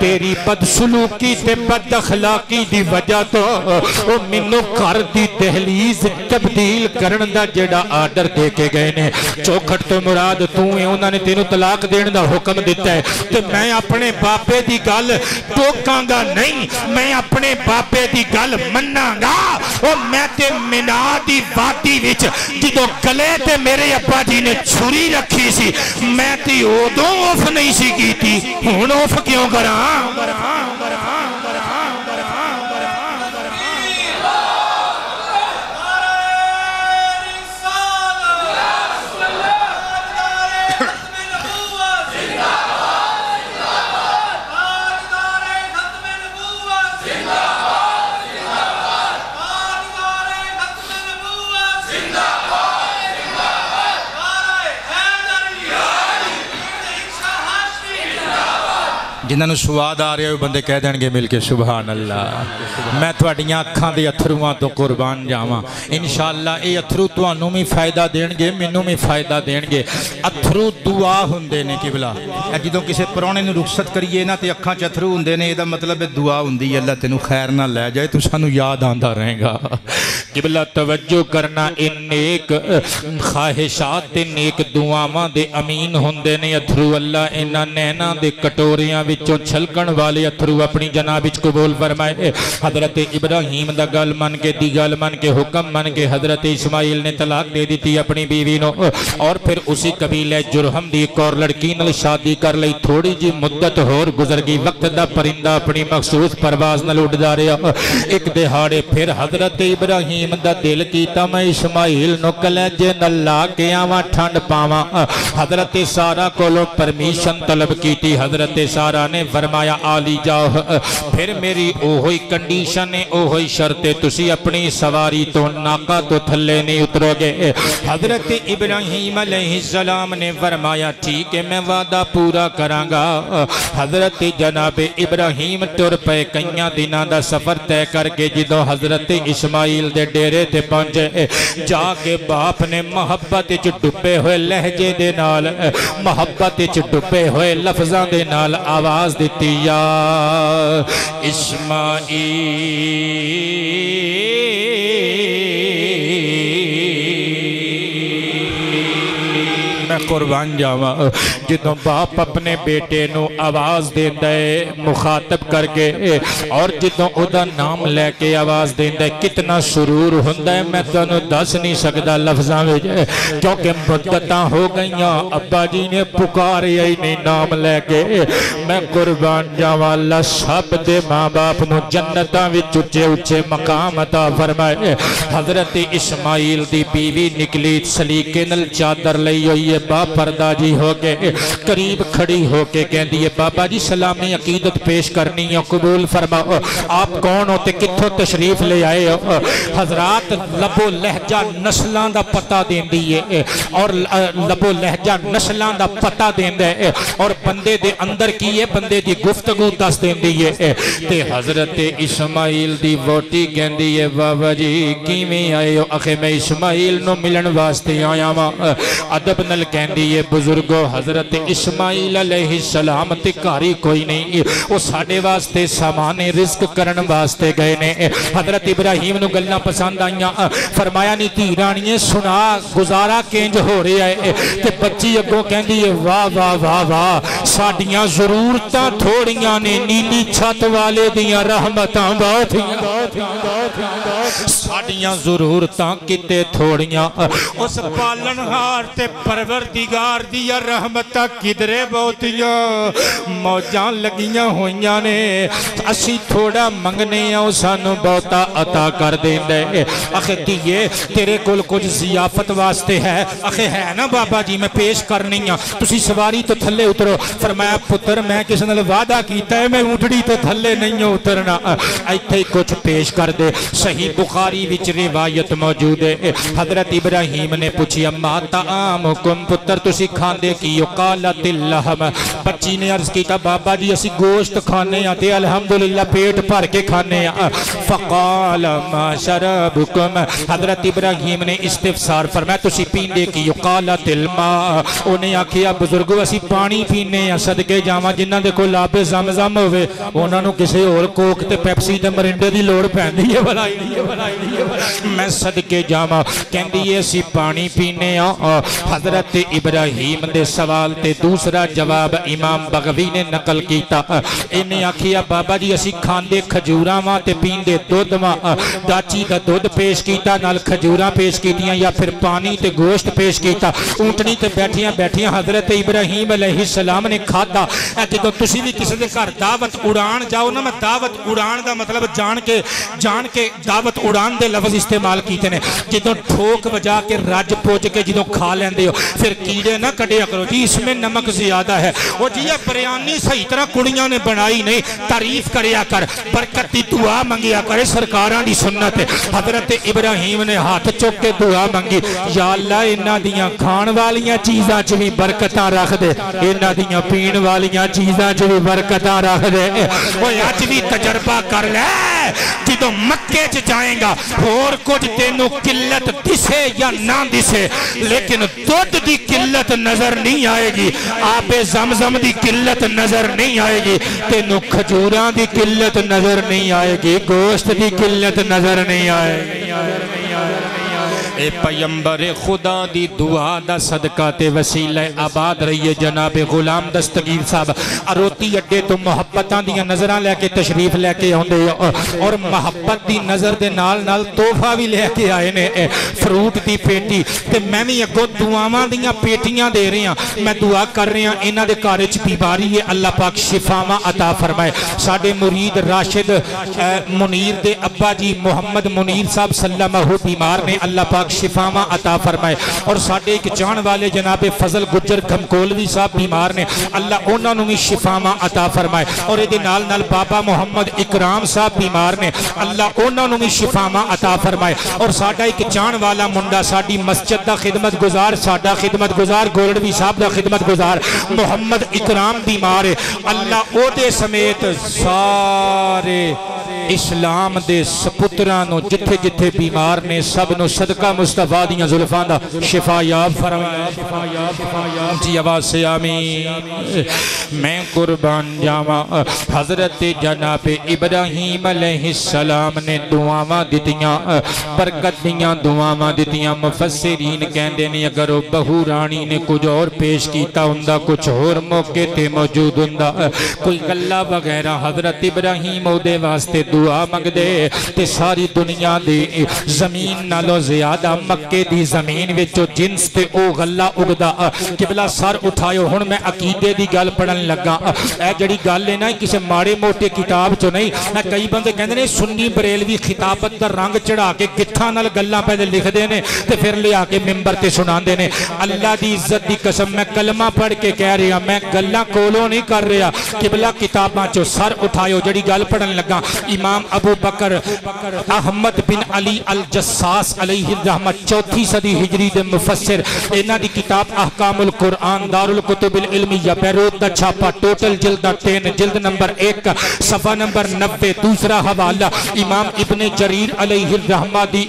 तेरी बदसलूकी ते बदअखलाकी दी वजह तो वो मैनू घर दी दहलीज तब्दील करन दा जेड़ा आर्डर दे के गए ने चौखट तो मुराद तू है उन्होंने तेनू तलाक देने दा हुक्म दिता है ते मैं अपने बापे दी गल टोकांगा नहीं मैं अपने बापे दी गल मन्नांगा और मैं ते मिना दी वादी विच जिदों गले ते मेरे अब्बा जी ने छुरी रखी सी मैं ते उदों उफ नहीं सी कीती हुण उफ क्यों करां जिन्होंने स्वाद आ रहा है बंदे कह देंगे मिल के सुभान अल्लाह मैं थोड़ियां अखां दे अथरुआं तो कुर्बान जावां इंशाअल्लाह ये अथरू तुहानू भी फायदा देणगे मैनू भी फायदा देणगे अथरू दुआ हुंदे ने किबला जदों किसी परौणे नूं रुखसत करिए ना तो अखां च अथरू हुंदे ने इहदा मतलब है दुआ हुंदी है अल्लाह तेनू खैर ना लै जाए तू सानू याद आंदा रहेगा किबला तवज्जो करना इन नेक ख्वाहिशात ते नेक दुआवां दे अमीन हुंदे ने अथरू अल्लाह इन्हां नैना दे कटोरियां विचों छलकण वाले अथरू अपनी जनाब विच कबूल फरमाए हजरत इब्राहिम दा गल मन के दी गल मन के हुक्म मन के हजरत इस्माइल ने तलाक दे दी अपनी बीवी नो और फिर उसी कबीले जुरहम दी एक और लड़की नाल शादी कर लई थोड़ी जी मुद्दत होर गुजर गई वक्त दा परिंदा अपनी मखसूस परवाज नाल उड़दा रहा एक दिहाड़े फिर हजरत इब्राहिम दा दिल कीता मैं इस्माइल नो कलेजे नाल ला के आवां ठंड पावां हजरत सारा कोलों परमिशन तलब कीती हजरत सारा ने फरमाया आली जाओ फिर मेरी ओही कंडीशन है ओही शर्त है तुसी अपनी सवारी तो नाका तो थल्ले नहीं उतरोगे हजरत इब्राहिम अलैहिस्सलाम ने फरमाया ठीक है मैं वादा पूरा करांगा हजरत जनाब इब्राहिम तुर पे कई दिनों का सफर तय करके जदों हजरत इस्माइल दे डेरे ते पहुंचे जाके बाप ने मोहब्बत च डुबे हुए लहजे दे नाल मोहब्बत च डुबे हुए लफ्जां दे नाल आवाज दी या इस्माइल मैं कुर्बान जावा जो बाप अपने बेटे नू आवाज़ देंदा है मुखातब करके और जो उदा नाम लैके आवाज़ देंदा है कितना सुरूर हुंदा है मैं तुहानू दस नहीं सकता लफ्ज़ां विच क्योंकि मुद्दतां हो गईयां अब्बा जी ने पुकारिया ही नहीं नाम लैके मैं कुर्बान जावा अल्लाह सब दे माँ बाप नू जन्नतां विच उच्चे उच्चे मकाम अता फरमाए। हज़रत इस्माइल दी बीवी निकली सलीके नाल चादर लई होई है बापरदा जी हो गए करीब खड़ी होके कहती है बाबा जी सलामी अकीदत पेश करनी है कबूल फरमाओ आप कौन होते कित्थों तशरीफ ले आए हो। हजरात लबो लहजा नस्लों का पता देंदी है और लबो लहजा नस्लों का पता देंदा है और बंदे दे अंदर की है बंदे दी गुफ्तगू दस देंदी है। ते हजरत इस्माइल दी वोटी कहती है बाबा जी किवें आए हो आखे मैं इस्माइल नो मिलन वास्ते आया वा अदब नल कहती है बुजुर्गो हजरत इस्माइल अलैहिस्सलाम ते घर ही कोई नहीं वो साडे वास्ते सामान रिस्क करन वास्ते गए ने। हजरत इब्राहिम नु गल्लां पसंद आईयां फरमाया नी धी राणीए सुना गुजारा किंज हो रहा है ते बच्ची अगों कहती है वाह वाह वाह वाह साडियां जरूरतां थोड़ियां ने नीली छत वाले दियां रहमतां बहुत साडियां जरूरतां किते थोड़ियां उस पालनहार ते परवरदिगार दियां रहमतां किधरे बहुतियां मौजां लगियां होइयां ने असी थोड़ा मंगने आ सानू बहुता अता कर देंदे। आखे धीए तेरे कोल कुछ जियाफत वास्ते है आखे है ना बाबा जी मैं पेश करनी आ तुसी सवारी तो थल्ले उतरो। फरमाया पुत्र मैं किस नाल वादा कीता है मैं ऊंटड़ी तो थल्ले नहीं उतरना इत्थे ही कुछ पेश कर दे। सही बुखारी विच रिवायत मौजूद है हजरत इब्राहिम ने पूछी अम्मा तामुकुम पुत्र तुसी खांदे की कालतिल लहम बच्ची ने अर्ज किया बाबा जी असी गोश्त खाने आते अल्हम्दुलिल्लाह पेट भर के खाने फ़क़ाल मा शरबुकुम हजरत इब्राहिम ने इस्तिफसार फरमाया तुसी पींदे की कालतिल मा उन्हें आखिया बुजुर्गो असी पानी पीने आ सदके जावां जिन्हां दे कोल आबे ज़मज़म होवे उन्हां नूं किसी होर कोक ते पेप्सी ते मरिंडे दी लोड़ पैंदी है मैं सदके जावां कहंदी है असी पानी पीने आ। हजरत इब्राहिम दे सवाल ते दूसरा जवाब इमाम बगवी ने नकल किया इन्हें आखिया बाबा जी असी खांदे खजूरां वां ते पींदे दुध वां दाची दा दुध पेश किया नाल खजूरां पेश कीतियां या फिर पानी ते गोश्त पेश किया ऊंटनी ते बैठियां बैठियां हजरत इब्राहिम अलैहिस्सलाम ने खादा। जो तुसी भी किसी के घर दावत उड़ान जाओ ना मैं दावत उड़ान का मतलब जान के दावत उड़ान दे लफ्ज़ इस्तेमाल कीते ने जो ठोक बजा के रज पुज के जो खा लेंदे हो फिर कीड़े ना कढ़िया करो जी इसमें नमक ज्यादा है वो जी बिरयानी सही तरह कुड़ियां ने बनाई नहीं तारीफ करिया कर बरकत की दुआ मंगिया करे सरकारां दी सुन्नत है। हजरत इब्राहिम ने हाथ चुक के दुआ मंगी या अल्लाह इन्हां दियां खाण वालियां चीज़ां च भी बरकतां रख दे इन्हां दियां पीण वालियां चीज़ां च भी बरकतां रख दे। ओए अज भी तजर्बा कर ले जो मक्के च जाएगा होर कुछ तेनों किल्लत दिसे या ना दिसे लेकिन दुध की किल्लत नजर नहीं आएगी आबे ज़मज़म की किल्लत नजर नहीं आएगी तेनों खजूरां की किल्लत नजर नहीं आएगी गोश्त की किल्लत नजर नहीं आएगी। ए पैगंबर खुदा दी दुआ दा सदका ते वसीला आबाद रहिए जनाब गुलाम दस्तगीर साहब अरोती अड्डे तो मुहब्बतां दी नज़रां लैके तशरीफ लैके आउंदे और मुहब्बत दी नज़र दे नाल नाल तोहफा भी लैके आए ने फ्रूट दी पेटी ते मैं भी अगों दुआवां दीयां पेटियां दे रहा मैं दुआ कर रहा इन्हां दे घर च बीमारी है अल्लाह पाक शिफावां अता फरमाए। साडे मुरीद राशिद मुनीर दे अब्बा जी मोहम्मद मुनीर साहब सल्लल्लाहु बीमार ने अल्लाह पाक शिफावां अता फरमाए और साडे एक जान वाले जनाबे फजल गुज्जर खमकोलवी साहब बीमार ने अल्लाह उन्हां नूं भी शिफावां अता फरमाए और इहदे नाल नाल बाबा मोहम्मद इकराम साहब बीमार ने अल्लाह उन्हां नूं भी शिफावां अता फरमाए और साडा एक जान वाला मुंडा साडी मस्जिद दा खिदमत गुजार साडा खिदमत गुजार गोरड़वी साहब दा खिदमत गुजार मोहम्मद इकराम बीमार है अल्लाह ओदे समेत सारे इस्लाम दे सपुत्रां नूं जिथे जिथे बीमार ने सब नूं सदका मुस्तफा दियां जुल्फां दा शिफा याब फरमाया। जी आवाज़ से आमीन। मैं कुर्बान जावा हज़रत जनाब इब्राहीम अलैहिस्सलाम ने दुआवां दित्तियां, बरकत दियां दुआवां दित्तियां। मुफस्सिरीन कहंदे ने अगर वो बहू रानी ने कुछ और पेश किया हुंदा, कुछ होर मौके ते मौजूद हुंदा, कोई गल्ला वगैरह हज़रत इब्राहीम ओदे वास्ते दुआ मंगदे ते सारी दुनिया दी जमीन नालों ज़्यादा मक्के दी जमीन विचों जिन्स ते ओ गल्ला उगदा। किबला सर उठायो। हुण मैं अकीदे दी गल पढ़न लगा। ए जिहड़ी गल है ना किसी माड़े मोटे किताब चो नहीं। कई बंदे कहंदे ने सुन्नी बरेलवी खिताबत दा रंग चढ़ा के गिट्ठां नाल गल्लां पहले लिखदे ने ते फिर लिया के मिंबर ते सुनांदे ने। अल्लाह दी इज्जत दी कसम मैं कलमा पढ़ के कह रहा, मैं गल्लां कोलों नहीं कर रहा। किबला किताबां चो सर उठायो। जिहड़ी गल पढ़न लगा इमाम अबू बकर अहमद बिन अली अल जस्सास अलैहि रहमत 4वीं सदी हिजरी दे मुफस्सिर। इन्हां दी किताब अहकामुल कुरान दारुल कुतुबिल इल्मिया बैरूत दा छापा, टोटल जिल्द 3, जिल्द नंबर 1 सफ़ा नंबर 90। दूसरा हवाला इमाम इब्ने जरीर अलैहि रहमा दी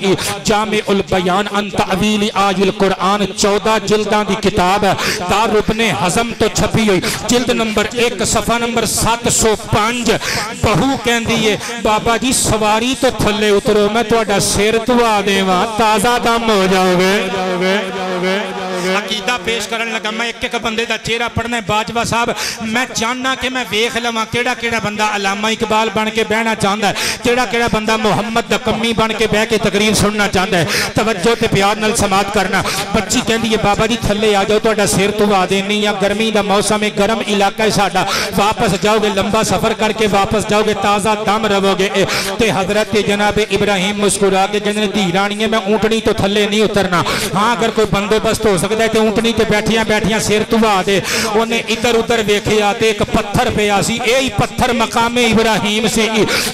जामिउल बयान अन तअवील आयुल कुरान 14 जिल्दां दी किताब है। दार इब्ने हज़म तो छपी हुई, जिल्द नंबर 1 सफ़ा नंबर 705। बहू कहंदी है बाबा जी सवारी तो थल्ले उतरो, मैं तुहाडा सिर धुआ देवां, ताज़ा दम हो जाओगे। अकीदा पेश करन लगा। मैं एक एक बंदे का चेहरा पढ़ना है। बाजवा साहब मैं चाहना कि मैं वेख लवां केड़ा केड़ा बंदा अलामा इकबाल बन के बहना चाहता है, केड़ा केड़ा बंदा मुहम्मद दा कम्मी बन के बह के तकरीर सुनना चाहता है। तवज्जो ते प्यार नाल समात करना। बच्ची कहती है बाबा जी थल्ले आ जाओ, तुहाडा सिर धुआ देनी। या गर्मी का मौसम है, गर्म इलाका है साडा, वापस जाओगे लंबा सफर करके वापस जाओगे, ताज़ा दम रहोगे। ते हजरत जनाब इब्राहीम मुस्कुरा के कहंदे धी रानी मैं ऊँटनी तो थल्ले नहीं उतरना। हाँ अगर कोई बंदोबस्त हो सकता है तो ऊँटनी ते बैठिया बैठिया सिर धुआ दे। उन्हें इधर उधर वेखिया ते एक पत्थर पिया सी। यही पत्थर मकामे इब्राहीम से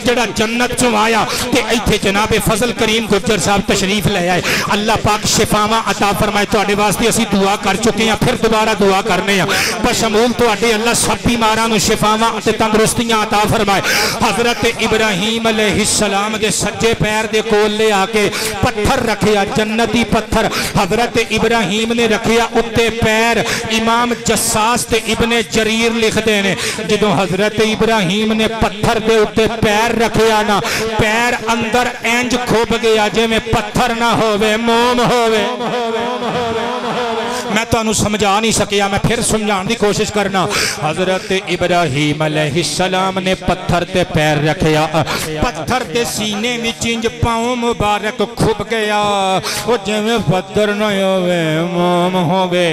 जड़ा जन्नत चों आया ते इत्थे जनाब फजल करीम गुर्जर साहब तशरीफ ले आए। अल्लाह पाक शिफावां अता फरमाए। तुहाडे वास्ते असीं दुआ कर चुके हैं, फिर दोबारा दुआ करने हैं। बशमूल तुहाडे अल्लाह सब बीमारां नूं शिफावां ते तंदुरुस्तियां अता फरमाए। हजरत इब्राहीम अलैहिस्सलाम दे सज्जे पैर दे कोल ले आके पत्थर रखिया, जन्नती पत्थर। हजरत इब्राहीम ने रखिया उत्ते पैर। इमाम जस्सास ते इब्ने जरीर लिखते ने जदों हजरत इब्राहीम ने पत्थर दे उत्ते पैर रखिया ना, पैर अंदर इंज खुब गया जिवें पत्थर ना होवे मोम होवे। मैं तुहानू समझा नहीं सकिया, मैं फिर समझाने की कोशिश करना। हजरत इब्राहीम अलैहिस्सलाम ने पत्थर ते पैर रखिया, पत्थर के सीने में इंज पाँव मुबारक खुब गया वो जिवें पत्थर न होवे मोम होवे।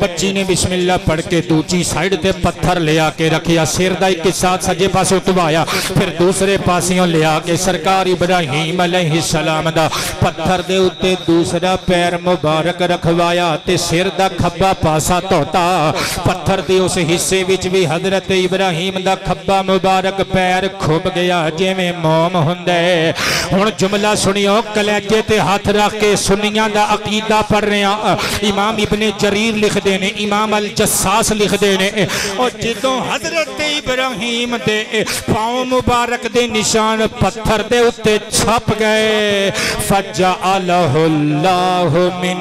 बच्ची ने बिस्मिल्लाह पढ़ के दूसरी साइड ते पत्थर ले आके रखिया, सिर दा एक साथ सज्जे पासे उठवाया, फिर दूसरे पासियों ले आके सरकार इब्राहीम अलैहिस्सलाम दा पत्थर दे उत्ते दूसरा पैर मुबारक रखवाया ते सिर दा खब्बा पासा धोता। पत्थर के उस हिस्से विच भी हजरत इब्राहीम दा खब्बा मुबारक पैर खुब गया जिवें मोम हुंदा है। हुण जुमला सुनियो, कलेजे ते हाथ रख के सुन्नियां दा अकीदा पढ़ रहे हैं। इमाम इब्ने जरीर लिखते ने, इमाम अल जस्सास लिखते ने और जदों हजरत इब्राहीम दे पाँव मुबारक दे निशान पत्थर दे उत्ते छप गए, फजअलहु अल्लाहु मिन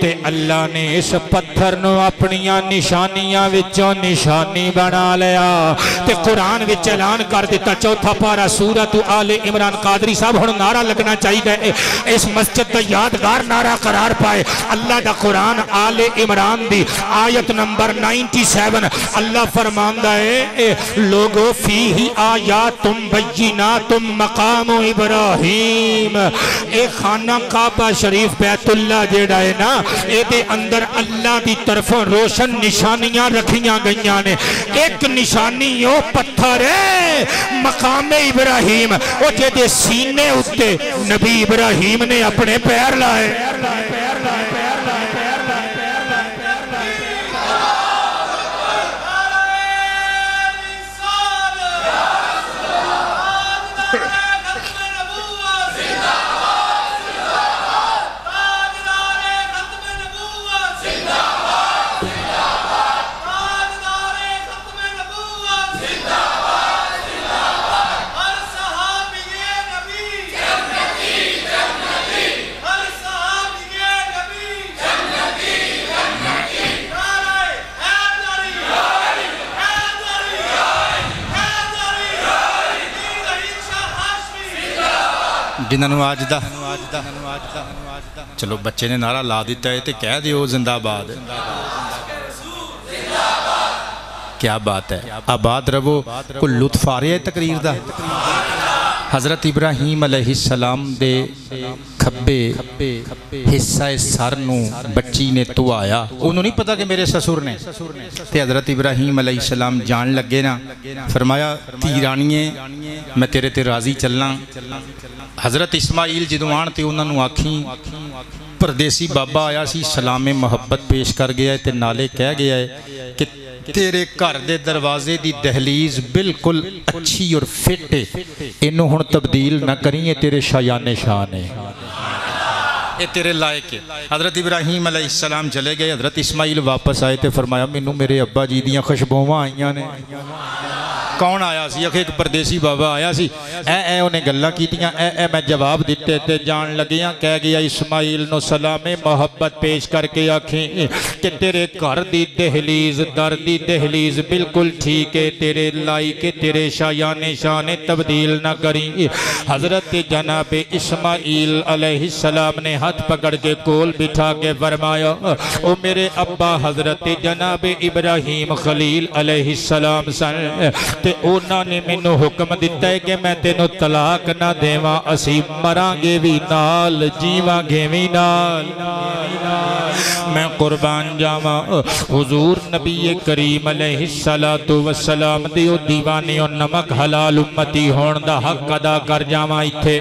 ते अल्लाह ने इस पत्थर नूं अपनियां निशानियां विचों निशानी बना लिया। ते कुरान विच ऐलान कर दिता, चौथा पारा सूरत आले इमरान। कादरी साहब हुण नारा लगना चाहिए, इस मस्जिद का यादगार नारा करार पाए। अल्लाह दा कुरान आले इमरान दी आयत नंबर 97 अल्लाह फरमांदा है लोगो फीही आयातुम बय्यिनातुम मकाम इब्राहीम। ए खाना काबा शरीफ बैतुल्ला जेड़ा है ना, ये अंदर अल्लाह की तरफों रोशन निशानियां रखियां गईयां ने। एक निशानी ओ पत्थर है मकामे इब्राहीम, ओ जेदे सीने उत्ते नबी इब्राहीम ने अपने पैर लाए। जिन्होंने अज दा चलो बच्चे ने नारा ला दिता है तो कह दियो जिंदाबाद। क्या बात है, आबाद रवो। कोई लुत्फ आ रहा है तकरीर का। हज़रत इब्राहीम अलैहिस्सलाम दे खब्बे हिस्सा सर नूं बच्ची ने धुआया। उन्होंने नहीं पता कि मेरे ससुर ने। ते हज़रत इब्राहीम अलैहिस्सलाम जान लगे ना, फरमाया धी राणीए मैं तेरे ते राजी चलना। हज़रत इस्माइल जदों आण ते उन्होंने आखी परदेसी बाबा आया सी, सलामे मुहब्बत पेश कर गया है ते नाले कह गया है कि तेरे घर दे दरवाजे दी दहलीज बिल्कुल अच्छी और फिट है, इनू हुण तब्दील ना करी, ये तेरे शायाने शान है, ये तेरे लायक है। हज़रत इब्राहीम अलैहिस्सलाम चले गए। हज़रत इस्माइल वापस आए तो फरमाया मैनू मेरे अब्बा जी दियाँ खुशबुआं आईयां ने। कौन आया सी? आखे एक परदेसी बाबा आया सी। ए उन्हें गल्लां कीतियां, ए मैं जवाब दिते ते जान लगिया कह गया इस्माइल नो सलामे मोहब्बत पेश करके आखे कि तेरे घर दी दहलीज दर दी दहलीज बिल्कुल ठीक है, तेरे लायक के तेरे शायाने शान तब्दील ना करी। हज़रत जनाब इस्माइल अलैहिस्सलाम ने हाथ पकड़ के कोल बिठा के फरमाया ओ मेरे अब्बा हज़रत जनाब इब्राहीम खलील अलैहिस्सलाम सन ते उन्होंने मैनू हुक्म दिता है कि मैं तेनों तलाक ना देवा, असी मरांगे भी नाल जीवांगे भी नाल। मैं कुर्बान जावा हुजूर नबी करीम अलैहिस्सलातु वस्सलाम दी दीवानी और नमक हलाल उम्मती होने का हक अदा कर जावा। इत्थे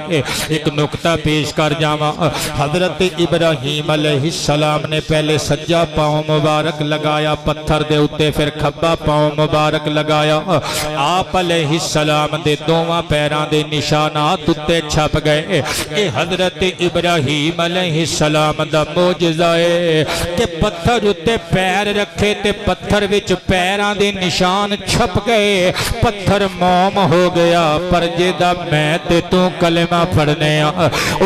एक नुकता पेश कर जावा। हज़रत इब्राहीम अलैहिस्सलाम ने पहले सज्जा पाँव मुबारक लगाया पत्थर दे उत्ते, फिर खब्बा पाँव मुबारक लगाया। आप अलैहिस्सलाम दे दोवां पैरां दे निशानात उत्ते छप गए। ये हज़रत इब्राहीम अलैहिस्सलाम दा मोजज़ा है कि पत्थर उत्ते पैर रखे ते पत्थर विच पैरां दे निशान छप गए। पत्थर मोम हो गया, पर जेदा मैं ते तू कलमा पढ़ने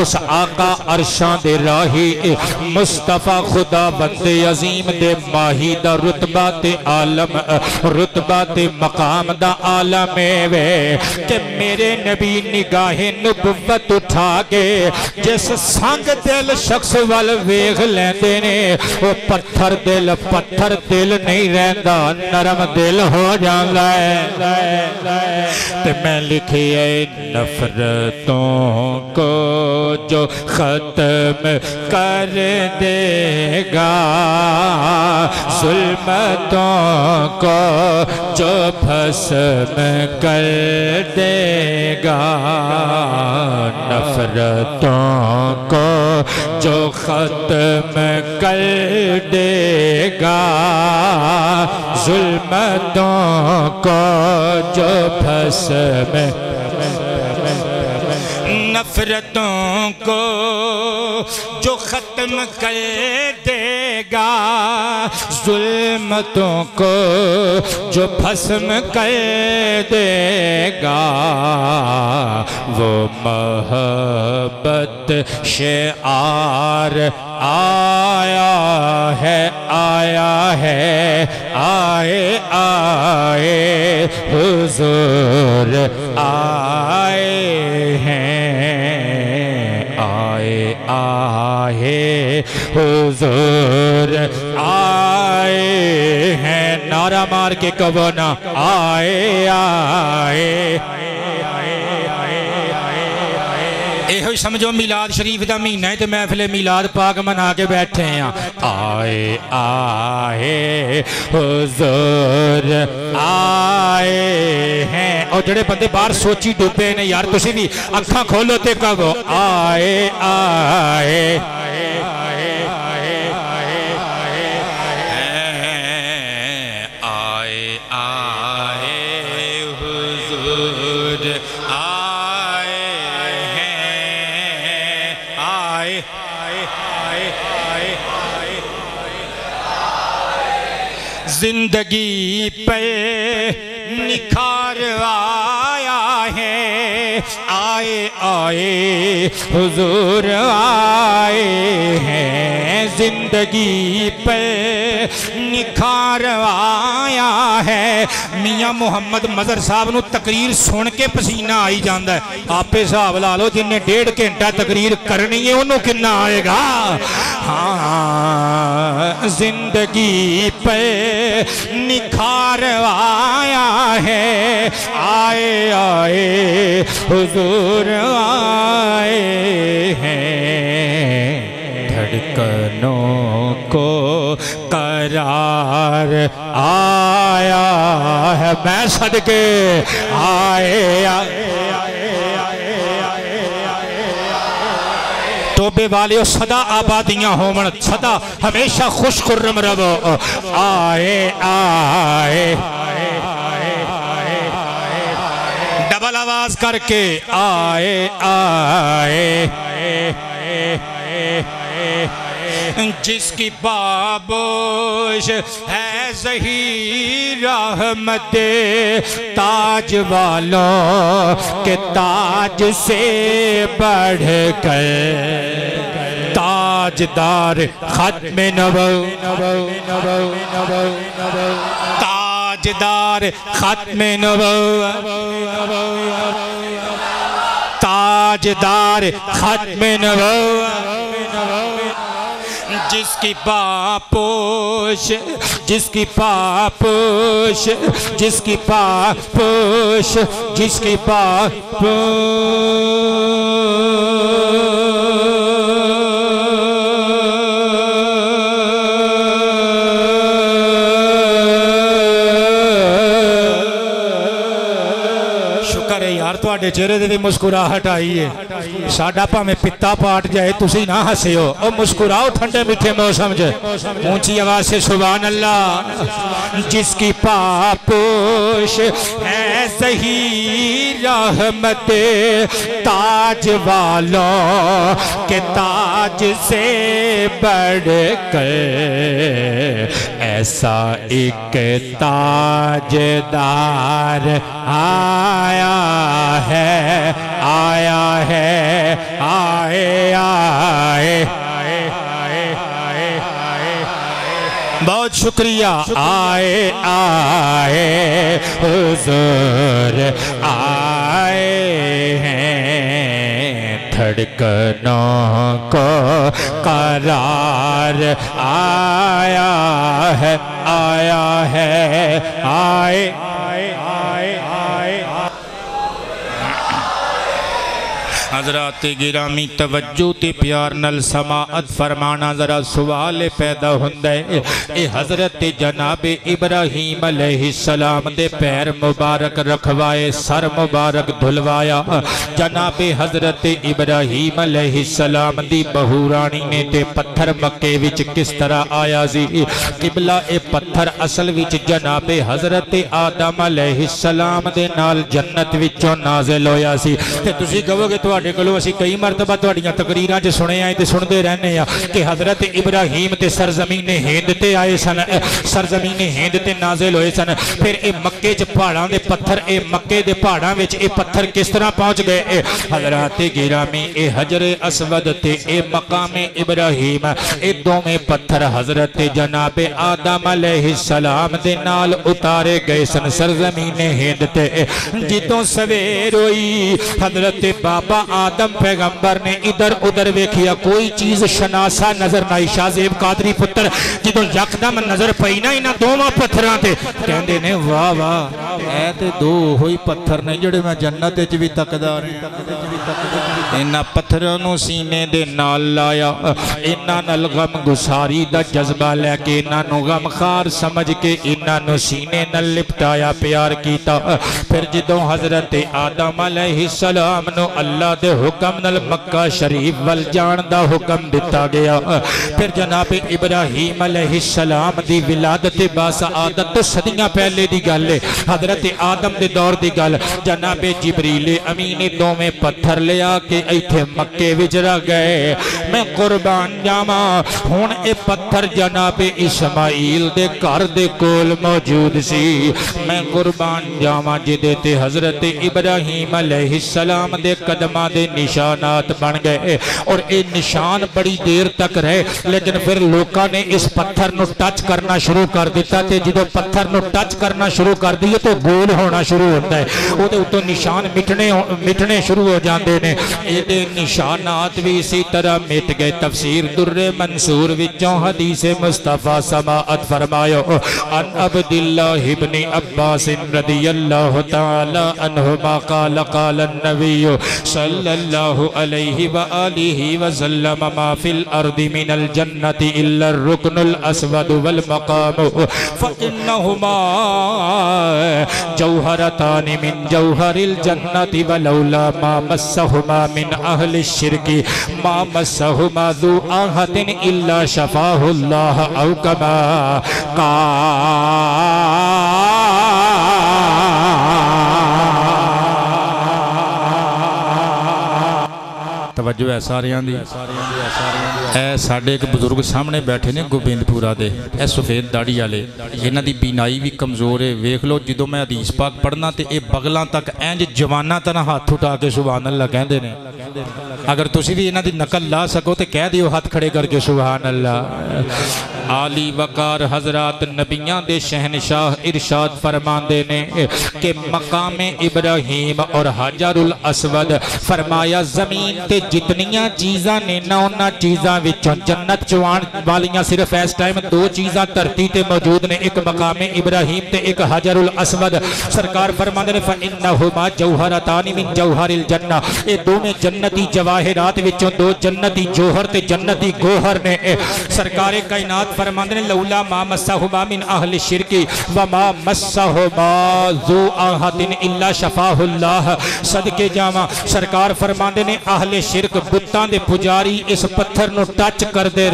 उस आका अरशां दे राही मुस्तफा खुदा बंदे अजीम दे माही दा रुतबा ते आलम रुतबा ते मकाम दा आलम वे कि मेरे नबी निगाहे नबुव्वत उठा के जिस संग दिल शख्स वाल वेख लेंदे ने वो पत्थर दिल नहीं रहता, नरम दिल हो जाता है। ते मैं लिखी है नफरतों को जो खत्म कर देगा, जुल्मतों को जो भस्म कर देगा, नफरतों को जो खत्म कर देगा, जुल्मतों को जो भस्म नफरतों को जो खत्म कर देगा, जुल्मतों को जो भस्म कर देगा, वो मोहब्बत शेआर आया है आए हुजूर आए हुजूर आए हैं। नारा मार के कहो ना यो समझो मिलाद शरीफ का महीना है तो महफिल मिलाद पाक मना के बैठे हैं। आए हुजूर आए हैं। और जेडे बंदे बाहर सोची डूबे ने यार तुसी भी अखां खोलो ते कहो आए जिंदगी पे निखार आया है आए हुजूर आए हैं, जिंदगी पे निखार आया है। मियाँ मुहम्मद मजहर साहब नूं तकरीर सुन के पसीना आई जाता है। आपे हिसाब ला लो जिन्हें 1.5 घंटा तकरीर करनी है उन्होंने कितना आएगा। हाँ, जिंदगी पे निखार आया है, आए आए हुजूर आए हैं, धड़कनों को करार आया है। मैं सदके आए आए तोबे वाले सदा आबादियां होवन, सदा हमेशा खुश खुर्रम रहो। आए आए डबल आवाज करके आए आए जिसकी बाबोश है ज़हीर रहमत ताज वालों के ताज से बढ़ कर, ताजदार खत्म ताजदार खत्म ताजदार खत्म जिसकी पापोश जिसकी पापोश जिसकी पापोश जिसकी पापोश तुहाडे चेहरे ते मुस्कुराहट आई है। साडा भावें पिता पाट जाए तुसी ना हसियो, ओ मुस्कुराओ ठंडे मीठे मौसम च। ऊंची आवाज से सुभान अल्लाह। जिसकी पापोश है सही रहमत ताज वालों के ताज से बढ़ कर, ऐसा एक ताजदार आया है, आया है, आए आए। बहुत शुक्रिया। आए आए हुजूर आए हैं, धड़कनों को करार आया है, आया है, आए आए आए आए। हजरात गिरामी तवज्जो ते प्यार नल समाअत फरमाना जरा सवाल पैदा हुंदा है। ए हजरत जनाबे इब्राहीम अलैहिस्सलाम दे पैर मुबारक रखवाए, सर मुबारक धुलवाया। जनाबे हजरत इब्राहीम अलैहिस्सलाम दी बहू रानी ने ते पत्थर मक्के विच किस तरह आया सी। किबला ए पत्थर असल विच जनाबे हजरत आदम अलैहिस्सलाम दे नाल जन्नत विचों नाज़िल होया सी। ते तुसीं कहोगे तुहाडे कोलों असीं कई मरतबा तुहाडीआं तकरीरां च सुने आए ते सुनदे रहने आ कि हजरत इब्राहीम ते सरजमीन हिंद ते आए सन, सरजमीन हिंद ते नाज़िल होए सन। फिर ए मक्के च पहाड़ां दे पत्थर, ए मक्के दे पहाड़ां विच ए पत्थर किस तरह पहुंच गए। हजरत गिरामी ए हजर असवद ते ए मकामे इब्राहीम ए दोवें पत्थर हजरत जनाबे आदम अलैहिस्सलाम दे नाल उतारे गए सन सरजमीन हिंद ते। जितों सवेर होई हजरत बाबा आदम पैगंबर ने इधर उधर वेखिया, कोई चीज शनासा नजर नहीं। शाहजेब कादरी पुत्र जो यकदम नजर पई ना इन्हां दोवां पत्थरां ते, कहंदे ने वाह वाह ऐ ते दो होई पत्थर ने जिहड़े मैं जन्नत विच भी तकदा रहा। इन्हां पत्थरां नूं सीने दे नाल लाया, इन्हां नाल गम गुसारी दा जज्बा लैके इन्हां नूं गमखार समझ के इन्हां नूं सीने नाल लिपटाया, प्यार कीता। फिर जदों हजरत आदम अलैहिस्सलाम नूं अल्लाह दे हुक्म नाल मक्का शरीफ वल जाण दा हुक्म दिता गया, फिर जनाब इब्राहीम इब्राहीम अलैहिस्सलाम दी विलादत बासआदत तो सदियां पहले दी गल है। हजरत आदम दे दौर दी गल। जनाबे जिबरील अमीन दोवें पत्थर लिया के इत्थे मक्के विच रख गए। मैं कुर्बान जावा हुण ए पत्थर जनाबे इस्माइल दे घर दे कोल मौजूद सी। मैं कुर्बान जावा जिदे ते हजरत इब्राहीम अलैहिस्सलाम दे कदमां दे निशानात बन गए और ये निशान बड़ी देर तक रहे। लेकिन फिर लोगों ने इस पत्थर नूं टच करना शुरू कर दिता ते जो पत्थर नूं टच करना शुरू कर दिए तो गोल होना शुरू होता है। उहदे उत्तों निशान मिटने शुरू हो जाते हैं। ये निशानात भी इसी तरह मिट गए। तफसीर दुर्रे मंसूर विचों हदीसे मुस्तफा समाअत फरमायो अन अब्दुल्लाह इब्न अब्बास रदियल्लाहु ताला अन्हुमा क़ाल क़ाल नबी सल्लल्लाहु अलैहि व आलिहि व सल्लम मा फिल अर्दि मिनल जन्नति इल्ला रुकनुल अस्वद वल मकाम फ इन्नहुमा जौहरतानि मिन जौहरिल जन्नति वलौला मा मस्सहुमा मिन अहलि शिरकी मा मस्सहुमा ज़ू आहतिन इल्ला शफाहुल्लाह औ कमा तवज्जो है सारियां दी। ए साडे एक बुजुर्ग सामने बैठे ने गोबिंदपुरा दे ए सफेद दाड़ी वाले इन्हां दी बीनाई भी कमज़ोर है। वेख लो जो मैं हदीस पाक पढ़ना तो ये बगलों तक इंज जवाना तरह हाथ उठा के सुभान अल्लाह कहते हैं। अगर तुसी भी इन्हां दी नकल ला सको तो कह दियो हाथ खड़े करके सुभान अल्लाह। आली वकार हजरात नबियां दे शहनशाह इरशाद फरमाते ने कि मकाम इब्राहीम और हजरुल अस्वद फरमाया जमीन ते जितनियां चीज़ां ने ना उन्हां चीज़ां विचों जन्नत चवाण वालियां सिर्फ इस टाइम दो चीज़ां धरती ते मौजूद ने, एक मकाम इब्राहीम ते एक हजरुल अस्वद। सरकार फरमाते ने फइन्नहुमा जौहरतानि मिन जौहरिल जन्ना, ये दोवें जन्नती जवाहिरात विचों दो जन्नती जौहर ते जन्नती गोहर ने। सरकार कायनात फरमाते ने लौला मा मस्सहुमा मिन अहलि शिरकी व मा मस्सहुमा ज़ू आहतिन इल्ला शफाहुल्लाह। सदके जावा सरकार फरमाते ने अहले शिरक बुत्तां दे पुजारी इस पत्थर नूं टच करते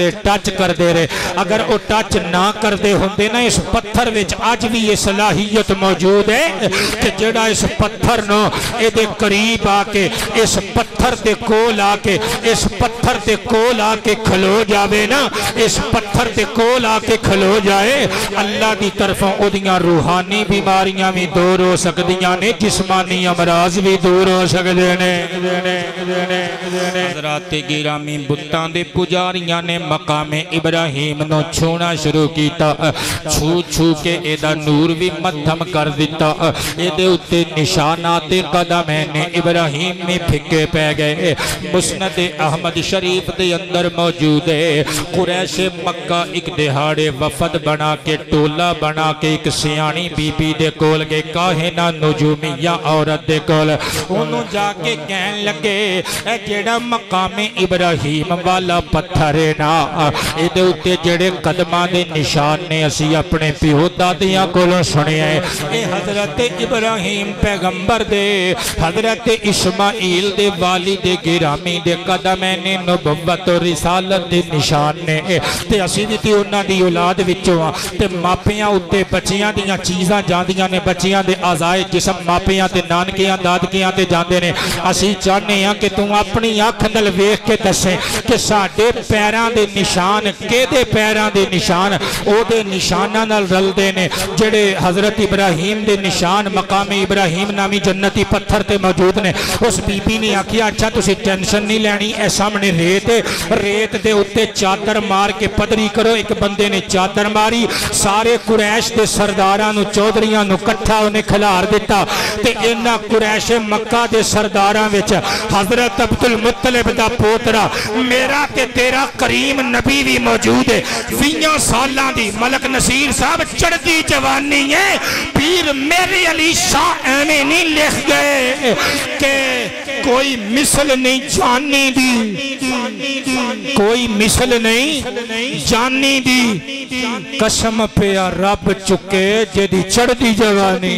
रहे। अगर वो टच ना करते होंदे ना इस पत्थर विच अज भी ये सलाहियत मौजूद है कि जेड़ा इस पत्थर नूं इहदे करीब आके इस पत्थर दे कोल आके इस पत्थर दे कोल आके खलो जावे ना, इस पत्थर दे कोल आके खलो जाए अल्लाह की तरफों ओदियां रूहानी बीमारियां भी दूर हो सकदियां ने, जिस्मानी अमराज भी दूर हो सकदे ने। हज़रात गिरामी बुत्तां दे पुजारियां ने मकामे इब्राहीम नूं छूना शुरू किया। छू छू के एदा नूर भी मध्यम कर दिता। एदे उत्ते निशानात कदमैन इब्राहीम में फिक्के पै गए। मुस्नद अहमद शरीफ दे अंदर मौजूद है। कुरैश मक्का एक दिहाड़े वफद बना के टोला बना के एक सियाणी बीबी दे कोल गए, काहिना नुजूमिया औरत दे कोल। उन्होंने जाके कहन लगे जेड़ा मकामे इब्राहीम वाला पत्थर है ना, इहदे उत्ते जेड़े कदमां दे निशान ने असी अपने प्यो दादियां कोलों सुने हैं। ये हजरत इब्राहीम पैगंबर दे हजरत इस्माइल दे वाली दे गिरामी दे कदमैन नबुव्वत और रिसालत दे निशान ने। ते असी भी तो उन्हां दी औलाद विचों आ ते मापियां उत्ते बच्चियां दियां चीज़ां जांदियां ने, बच्चियां दे आज़ाए जिसम मापियां ते नानकियां दादकियां ते जांदे ने। असी चाहते हैं कि तू अपनी अख नाल वेख के दसे कि साडे पैरां दे निशान केदे पैरां दे निशान ओदे निशानां नाल रलदे ने जेड़े हजरत इब्राहीम दे निशान मकामे इब्राहीम नामी जन्नती पत्थर ते मौजूद ने। उस बीबी ने आखिया अच्छा तुसी टेंशन नहीं लैनी, ए सामने रेत दे उत्ते चादर मार के पदरी करो। एक बंदे ने चादर मारी, सारे कुरैश दे सरदारां नूं चौधरियां नूं इकट्ठा उन्हें खिलार दिता ते इन्हां कुरैश मक्का दे सरदारां विच हजरत अब्दुल मुत्तलिब दा पोतरा मेरा ते तेरा करीम नबी भी मौजूद है। 20 सालां दी मलक नसीर साहब चढ़ती जवानी है। पीर मेरे अली शाह एवें नहीं लिख गए कि कोई मिसल नहीं जानी दी, कोई मिसल नहीं जानी दी। कसम पिया रब चुके जेदी चढ़ती जवानी।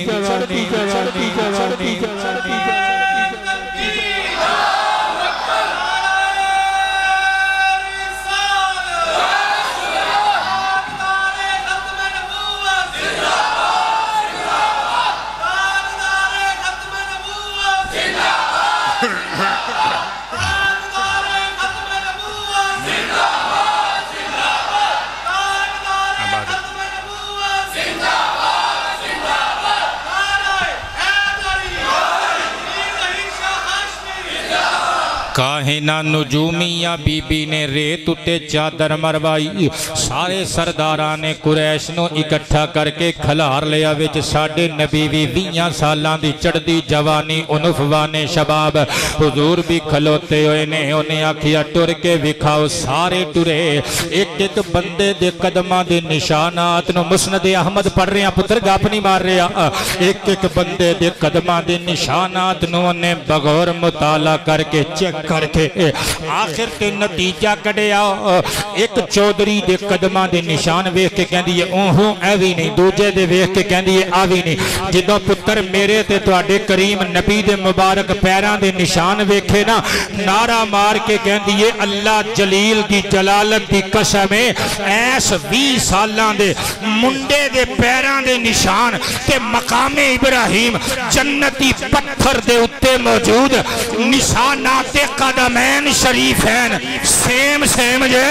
काहिना नुजूमिया बीबी ने रेत उत्ते चादर मरवाई। सारे सरदारां ने कुरैश नूं इकट्ठा करके खलार लिया विच साडे नबी भी 20 सालां दी चढ़दी जवानी उनफवाने शबाब हुजूर भी खलोते हुए ने। उन्हें आखिया टुर के विखाओ। सारे टुरे। एक एक बंदे दे कदमां दे निशानात नूं मुस्नद अहमद पढ़ रहे पुत्र गप नहीं मार रहा। एक एक बंदे दे कदमां दे निशानात नूं उन्हें बगौर मुताला करके चेक करके आखिर ते नतीजा कढ़िया। एक चौधरी दे कदमां दे निशान वेख के कहंदी है ओहो ऐ भी नहीं, दूजे दे वेख के कहंदी है आ भी नहीं। जिदों पुत्र मेरे ते तुहाडे करीम नबी दे मुबारक पैरां दे निशान वेखे ना, नारा मार के कहंदी है अल्लाह जलील दी जलालत दी कसम है ऐस 20 सालां दे मुंडे दे पैरां दे निशान ते मकामे इब्राहिम जन्नती पत्थर दे उत्ते मौजूद निशानात कदमैन शरीफैन सेम सेम जे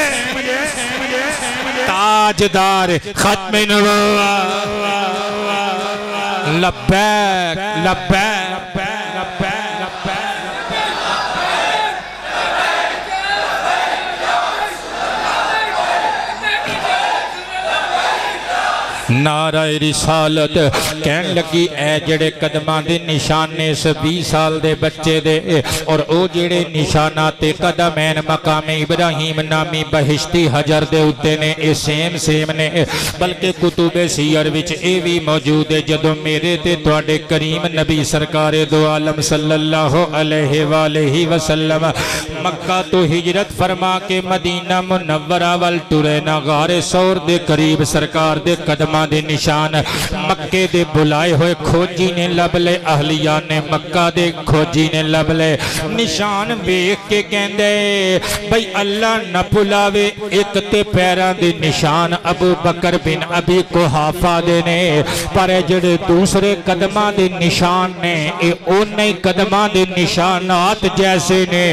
ताजदार खत्म नबुव्वत लब्बैक लब्बैक नाराए रिसालत कहन लगी ए जेड़े कदमां दे निशान ने इस 20 साल दे बच्चे दे और ओ जेड़े निशानात कदमैन मकामे इब्राहिम नामी बहिश्ती हजर दे उत्ते ने ए सेम सेम ने। बल्कि कुतुबे सीयर विच ए भी मौजूद है जदों मेरे ते तुहाडे करीम नबी सरकार दो आलम सल्लल्लाहु अलैहि वसल्लम मक्का तो हिजरत फरमा के मदीना मुनव्वरा वल टुरे ना गारे सौर दे करीब सरकार दे कदम दे निशान मक्के दे बुलाए हुए खोजी ने लब ले। अहलिया ने मक्का दे खोजी ने लब ले। निशान वेख के कहंदे भाई अल्लाह न भुलावे एक ते पैरां दे निशान अबू बकर बिन अबी कुहाफा दे ने, पर जेड़े दूसरे कदमां दे निशान ने ए ओने कदमां दे निशानात जैसे ने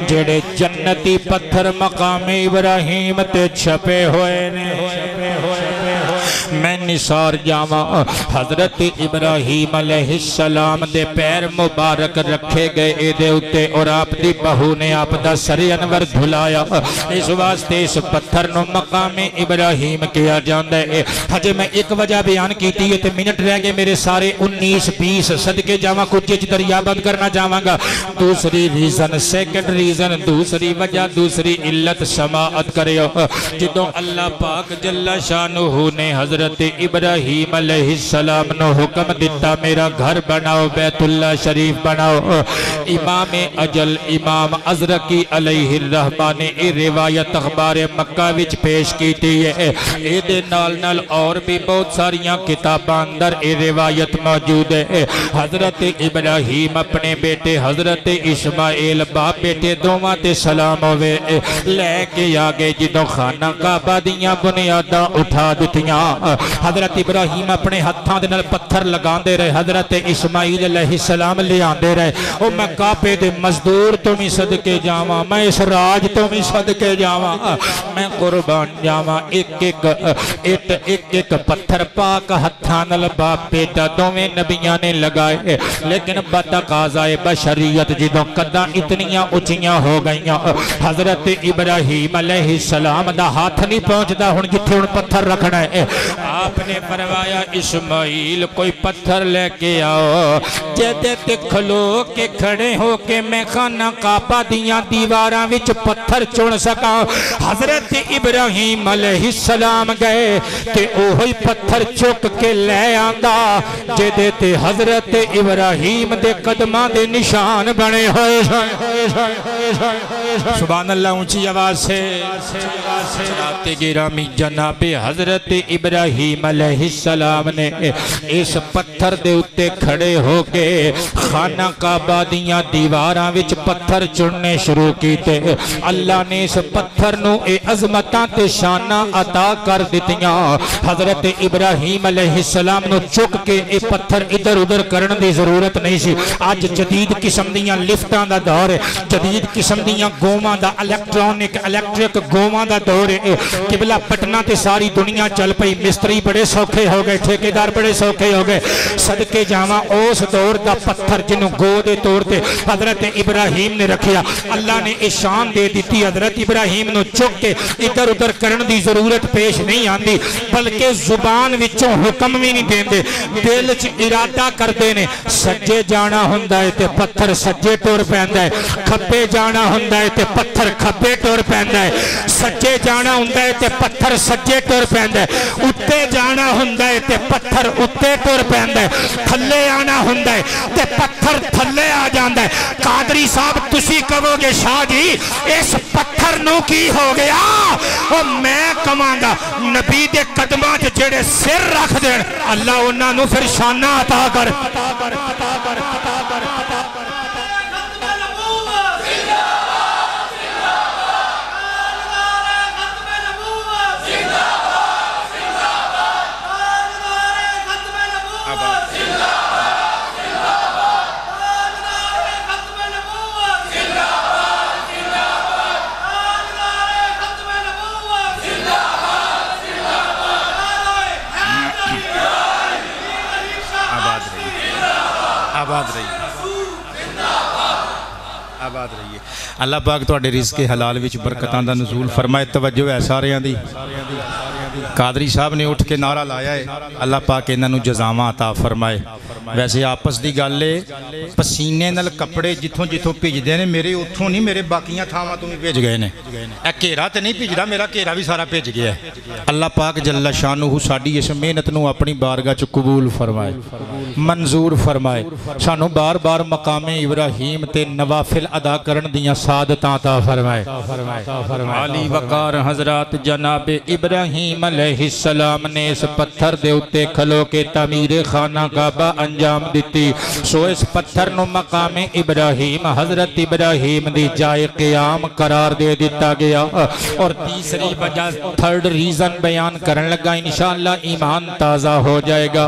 जेड़े जन्नती पत्थर मकामे इब्राहिम ते छपे हुए ने। मैं निसार जावा हजरत इब्राहिम अलैहिस्सलाम दे पैर मुबारक रखे गए एदे उत्ते और आप दी बहू ने आप दा सरे अनवर धुलाया। इस वास्ते इस पत्थर नु मकामे इब्राहिम किया जांदा है। हजे मैं एक वजह बयान कीती है ते मिनट रह गए मेरे सारे 19-20 सदके जावा कुछ दरिया बंद करना चाहांगा। दूसरी रीजन सेकंड रीजन दूसरी वजह दूसरी इल्लत समाअत करियो। जिदों अल्लाह पाक जल्ला शानुहु ने हजरत इब्राहिम अलैहिस्सलाम नो हुक्म दिता मेरा घर बनाओ बैतुल्ला शरीफ बनाओ। इमाम अजल इमाम अज़रकी अलैहिर्रहमा ने ये रिवायत अखबार मक्का विच पेश की है। ये नाल नाल और भी बहुत सारिया किताबां अंदर ये रिवायत मौजूद है। हजरत इब्राहिम अपने बेटे हजरत इस्माइल बाप बेटे दोवां ते सलाम होवे लैके आ गए। जिदों खाना काबा दियां बुनियादां उठा दित्तियां हजरत इब्राहिम अपने हाथों दे नाल पत्थर लगांदे रहे। हजरत इस्माइल अलैहिस्सलाम ले आंदे रहे। ओ मैं काबे दे मजदूर तो भी सदके जावां, मैं इस राज तो भी सदके जावां, मैं कुर्बान जावां। एक एक पत्थर पाक हाथों नाल बाप बेटा दोवें नबियां ने लगाए। लेकिन बतकाज़ाए बशरियत जिदों कदां इतनियां उचियां हो गईयां हजरत इब्राहिम अलैहिस्सलाम दा हाथ नहीं पहुंचदा। हुण जिथे हुण पत्थर रखना है आपने फरमाया इस्माइल कोई पत्थर लेके आओ जेदे ते खलो के खड़े हो के मैं खाना काबा दियां दीवारां विच पत्थर चुन सका। हजरत इब्राहिम अलैहिस्सलाम गए ते ओही पत्थर चुक के ले आंदा जेदे ते हजरत इब्राहिम दे कदमां दे निशान बने होए। सुभान अल्लाह ऊंची आवाज से जनाब गिरामी जनाबे हजरत इब्राहिम अलैहिस्सलाम ने इस पत्थर दे उत्ते खड़े होके खाना काबा दियां दीवारां विच पत्थर चुनने शुरू कीते। अल्लाह ने इस पत्थर नू ए अजमतां ते शानां अता कर दित्तियां। हजरत इब्राहिम अलैहिस्सलाम नू चुक के ए पत्थर इधर उधर करन दी जरूरत नहीं सी। अज जदीद किस्म दियां लिफ्टां दा दौर है, जदीद किस्म दियां गोवां दा इलैक्ट्रिक गोवां दा दौर है। किबला पटना ते सारी दुनिया चल पई, मिस्त्री बड़े सौखे हो गए, ठेकेदार बड़े सौखे हो गए। सदके जावा उस दौर दा पत्थर जिन्हों गो दे तौर ते हजरत इब्राहिम ने रखिया। अल्लाह ने ये शान दे दी, हजरत इब्राहिम नूं चुक के इधर उधर करन दी जरूरत पेश नहीं आती, बल्कि जुबान विचों हुक्म भी नहीं देंदे, दिल च इरादा करते ने। सज्जे जाना हुंदा है ते पत्थर सज्जे टुर पैंदा है, खब्बे जाना हुंदा है ते पत्थर खब्बे टुर पैंदा है, सज्जे जाना हुंदा है ते पत्थर सज्जे टुर पैंदा है, उत्ते जाना हुंदा है ते पत्थर उत्ते टुर पैंदा है, थल्ले आना हुंदा है ते पत्थर थल्ले आ जांदा है। कादरी साहब तुसी कहोगे शाह जी इस पत्थर नूं की हो गया? और मैं कमांगा नबी दे कदमां च जेड़े सिर रख देण अल्लाह उन्हां नूं फिर शाना अता कर। आबाद रहिए। अल्लाह पाक तुहाडे रिज़्क़े हलाल विच बरकतां दा नज़ूल फरमाए। तवज्जो है सारियां दी। कादरी साहब ने उठ के नारा लाया है, अल्लाह पाक इन्हां नूं जज़ावां अता फरमाए। वैसे आपस की गल है, पसीने नाल कपड़े जिथों जिथों भिजदे ने, मेरे उथों नहीं, मेरे बाकियां थावां तो भी भिज गए ने। घेरा तो नहीं भिजदा, मेरा घेरा भी सारा भिज गया है। अल्लाह पाक जल्ला शानुहू साडी इस मेहनत नूं अपनी बारगाह च कबूल फरमाए, मंजूर फरमाए। सानू बार बार मकामे इब्राहिम ते नवाफिल अदा करन दियां सादतां अता फरमाए। अली वकार हजरत जनाब इब्राहिम अलैहिस्सलाम ने इस पत्थर दे उत्ते खलो के तमीरे खाना काबा अंजाम दिती। सो इस पत्थर नूं मकामे इब्राहिम हजरत इब्राहिम दी जाए क़याम करार दे दिता गया। और तीसरी वजह, थर्ड रीजन बयान करन लगा, इंशाअल्लाह ईमान ताज़ा हो जाएगा।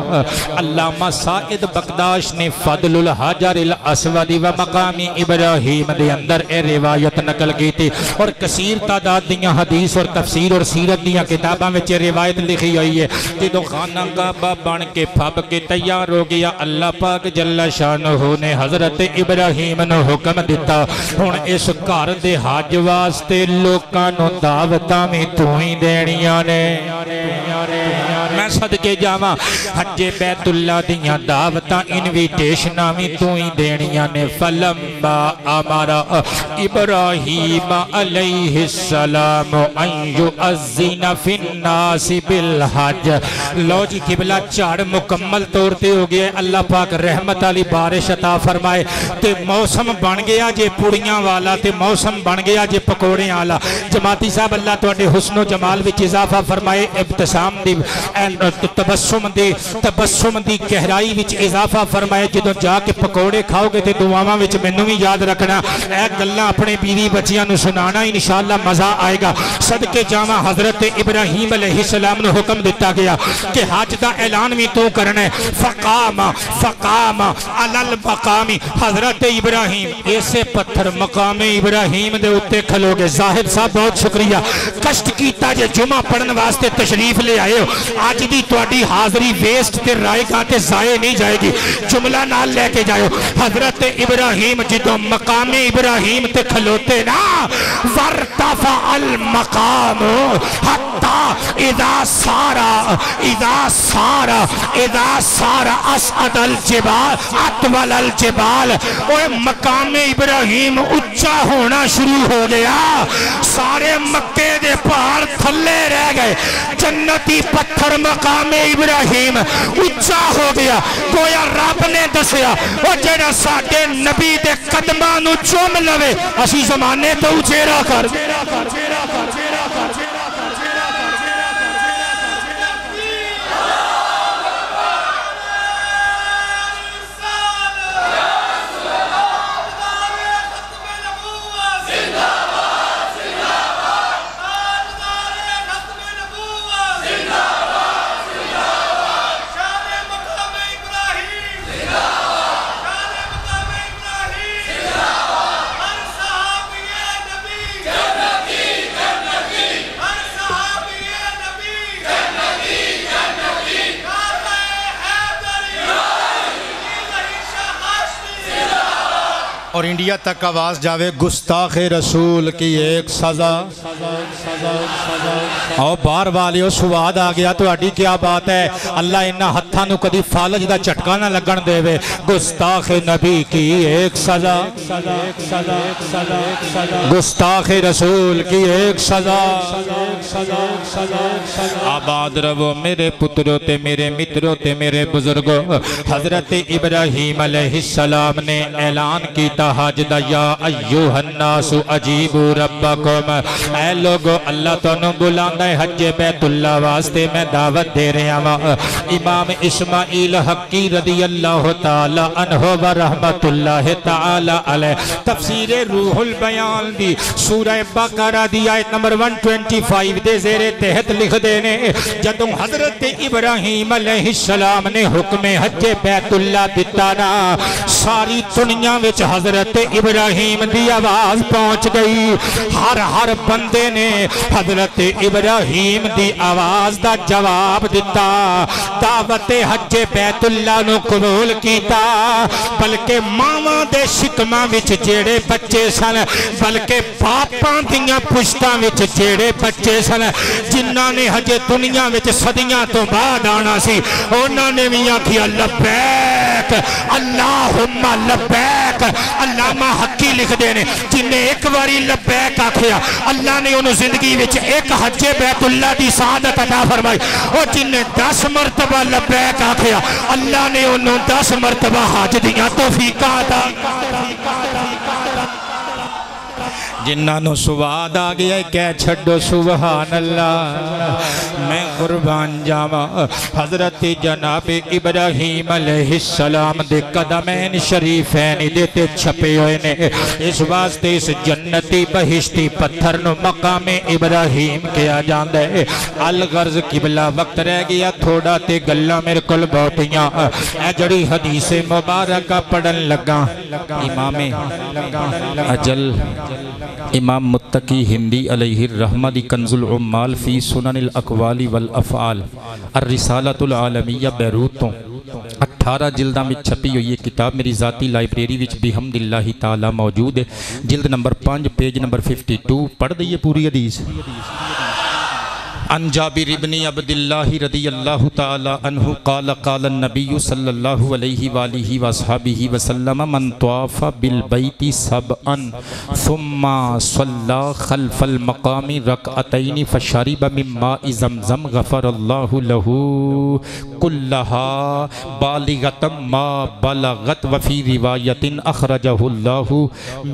अल्लामा साइद बगदाश ने फदलुल हाजरिल अस्वद व मकामी इब्राहिम दे अंदर ए रिवायत नकल की थी। और कसीर तादाद दियां हदीस और तफसीर और सीरत दियां किताबां विच रिवायत लिखी हुई है कि जो खाना काबा बन के फब के तैयार हो गया, अल्लाह पाक जल्ला शानहू ने हजरत इब्राहिम नूं हुक्म दिता, हुण इस घर दे हज वास्ते लोकां नूं दावतां भी तू ही देणियां ने। मैं सदके जावां हजे बैतुल्ला दियां दावतां इनविटेशनां भी तू ही देणियां ने। फलम्मा अमरा इब्राहिम अलैहिस्सलाम अन युअज़्ज़िना फिन्नास बिल हज। लो जी किबला झाड़ मुकम्मल तौर ते हो गया। अल्लाह पाक रहमत वाली बारिश अता फरमाए ते मौसम बन गया जे पुड़ियां वाला, ते मौसम बन गया जे पकौड़ियां वाला। जमाती साहब अल्लाह तुहाडे हुस्नो जमाल विच इजाफा फरमाए, इब्तिसाम दी तबस्सुम दी गहराई विच इजाफा फरमाए। जदों जाके पकौड़े खाओगे ते दुआवां विच मैनूं भी याद रखना। ए गल्लां अपने बीवी बच्चियां नूं सुनाना, इंशाअल्लाह मज़ा आएगा। सदके जावां हजरत इब्राहिम अलैहिस्सलाम नूं हुक्म दिता गया कि हज दा ऐलान भी तू करना है। फकाम अलल मकामी, हजरत इब्राहिम ऐसे पत्थर मकामे इब्राहिम दे उत्ते खलोगे। जाहिद साहब बहुत शुक्रिया, कष्ट कीता जे जुमा पढ़न वास्ते तशरीफ ले आए हो। अज दी तुहाडी हाजरी वेस्ट ते रायगा ते जाए नहीं जाएगी, जुमला नाल लेके जाओ। हजरत इब्राहिम जिदों मकामे इब्राहिम ते खलोते ना, वरतफा अल मकाम हत्ता इदा सारा असअदल जिबाल अतवल अल जिबाल। ओए मकामे इब्राहिम उच्चा होना शुरू हो गया, सारे मक्के दे पहाड़ थल्ले रह गए। जन्नती पत्थर मकामे इब्राहिम उच्चा हो गया। गोया रब ने दसिया ओ जेड़ा साडे नबी दे कदमां नूं चुम लवे, असी जमाने तो उचेरा कर। और इंडिया तक आवाज़ जावे गुस्ताख रसूल की एक सज़ा। और बार वाले स्वाद आ गया तो क्या बात है। अल्लाह इन्होंने हत्थां नूं कदी फालज का झटका ना लगन देवे। गुस्ताख नबी की एक सज़ा, गुस्ताख रसूल की एक सज़ा। आबाद रवो मेरे पुत्रों ते मेरे मित्रों ते मेरे बुजुर्गों। हजरत इब्राहीम अलैहिस्सलाम ने ऐलान किया हज दा, या अय्युहन्नासु अजीबू रब्बकुम। ऐ लोगो अल्लाह तुहानू बुलांदा है हज बैतुल्लाह वास्ते, मैं दावत दे रहा वा। इमाम इस्माइल हक्की रदी अल्लाह ताला अन्हु व रहमतुल्लाह ताला अलैह तफसीर रूहुल बयान दी सूरह बकरा दी आयत नंबर 125 दे ज़ेरे तहत लिखदे ने, जदों हजरत इब्राहीम अलैहिस्सलाम ने हुक्म हज बैतुल्लाह दिता ना, सारी दुनिया विच हजरत इब्राहीम दी आवाज पहुंच गई। हर बंदे ने हजरत इब्राहीम दी आवाज दा जवाब दिता, दावत हज बैतुल्लाह नू कबूल कीता। बल्कि मावां दे शिकमां विच जेड़े बच्चे सन, बल्कि बापां दियां पुश्तां विच जेड़े बच्चे सन, जिन्हां ने हजे दुनिया विच सदियां तो बाद आना सी, उन्हां ने भी आखिया लब्बैक अल्लाहुम्मा लब्बैक। अल्लामा हक्की लिखदे ने, जिन्हें एक बारी लब्बैक आखिया अल्लाह ने उन्हें जिंदगी विच एक हजे बैतुल्लाह दी सादत अता फरमाई। और जिन्हें 10 मरतबा लब्बैक आखिया अल्लाह ने उन्होंने 10 मरतबा हज दियां तौफीकां अता। जिन्होंने स्वाद आ गया कह छो सुभान अल्लाह, मैं कुर्बान जावा। हजरत जनाब इब्राहीम अलैहिस्सलाम दे कदमैन शरीफैन दे ते छपे हुए ने। इस वास्ते इस जन्नती बहिश्ती पत्थर नूं मकामे इब्राहीम कहा जाता है। अल गर्ज किबला वक्त रह गया थोड़ा ते गल्लां मेरे कोल बहुतियां। ऐ जड़ी हदीस मुबारक पढ़न लगा, इमामे अजल इमाम मुत्तकी हिंदी अलैहिर रहमा दी कंजुल उम्माल फी सुननिल अक़वाली वल अफ़आल अर रिसालतुल आलमिया बैरूत तो 18 जिल्दां में छपी हुई ये किताब मेरी ज़ाती लाइब्रेरी विच बिहम्दिल्लाहि ताला मौजूद है। जिल्द नंबर 5 पेज नंबर 52 पढ़ दईए पूरी हदीस। अन जाबिर इब्न अब्दिल्लाह रदियल्लाहु ताला अन्हु क़ाल क़ाल नबी सल्लल्लाहु अलैहि वालिहि वसहबिहि वसल्लम मन तवाफ़ा बिल बैति सबअन सुम्मा सल्ला खल्फल मक़ामि रकअतैनि फशरिब मिन माइ ज़मज़म गफ़रल्लाहु लहू कुल्लहा बालिगतम मा बलगत व फ़ी रिवायतिन अख़रजहुल्लाहु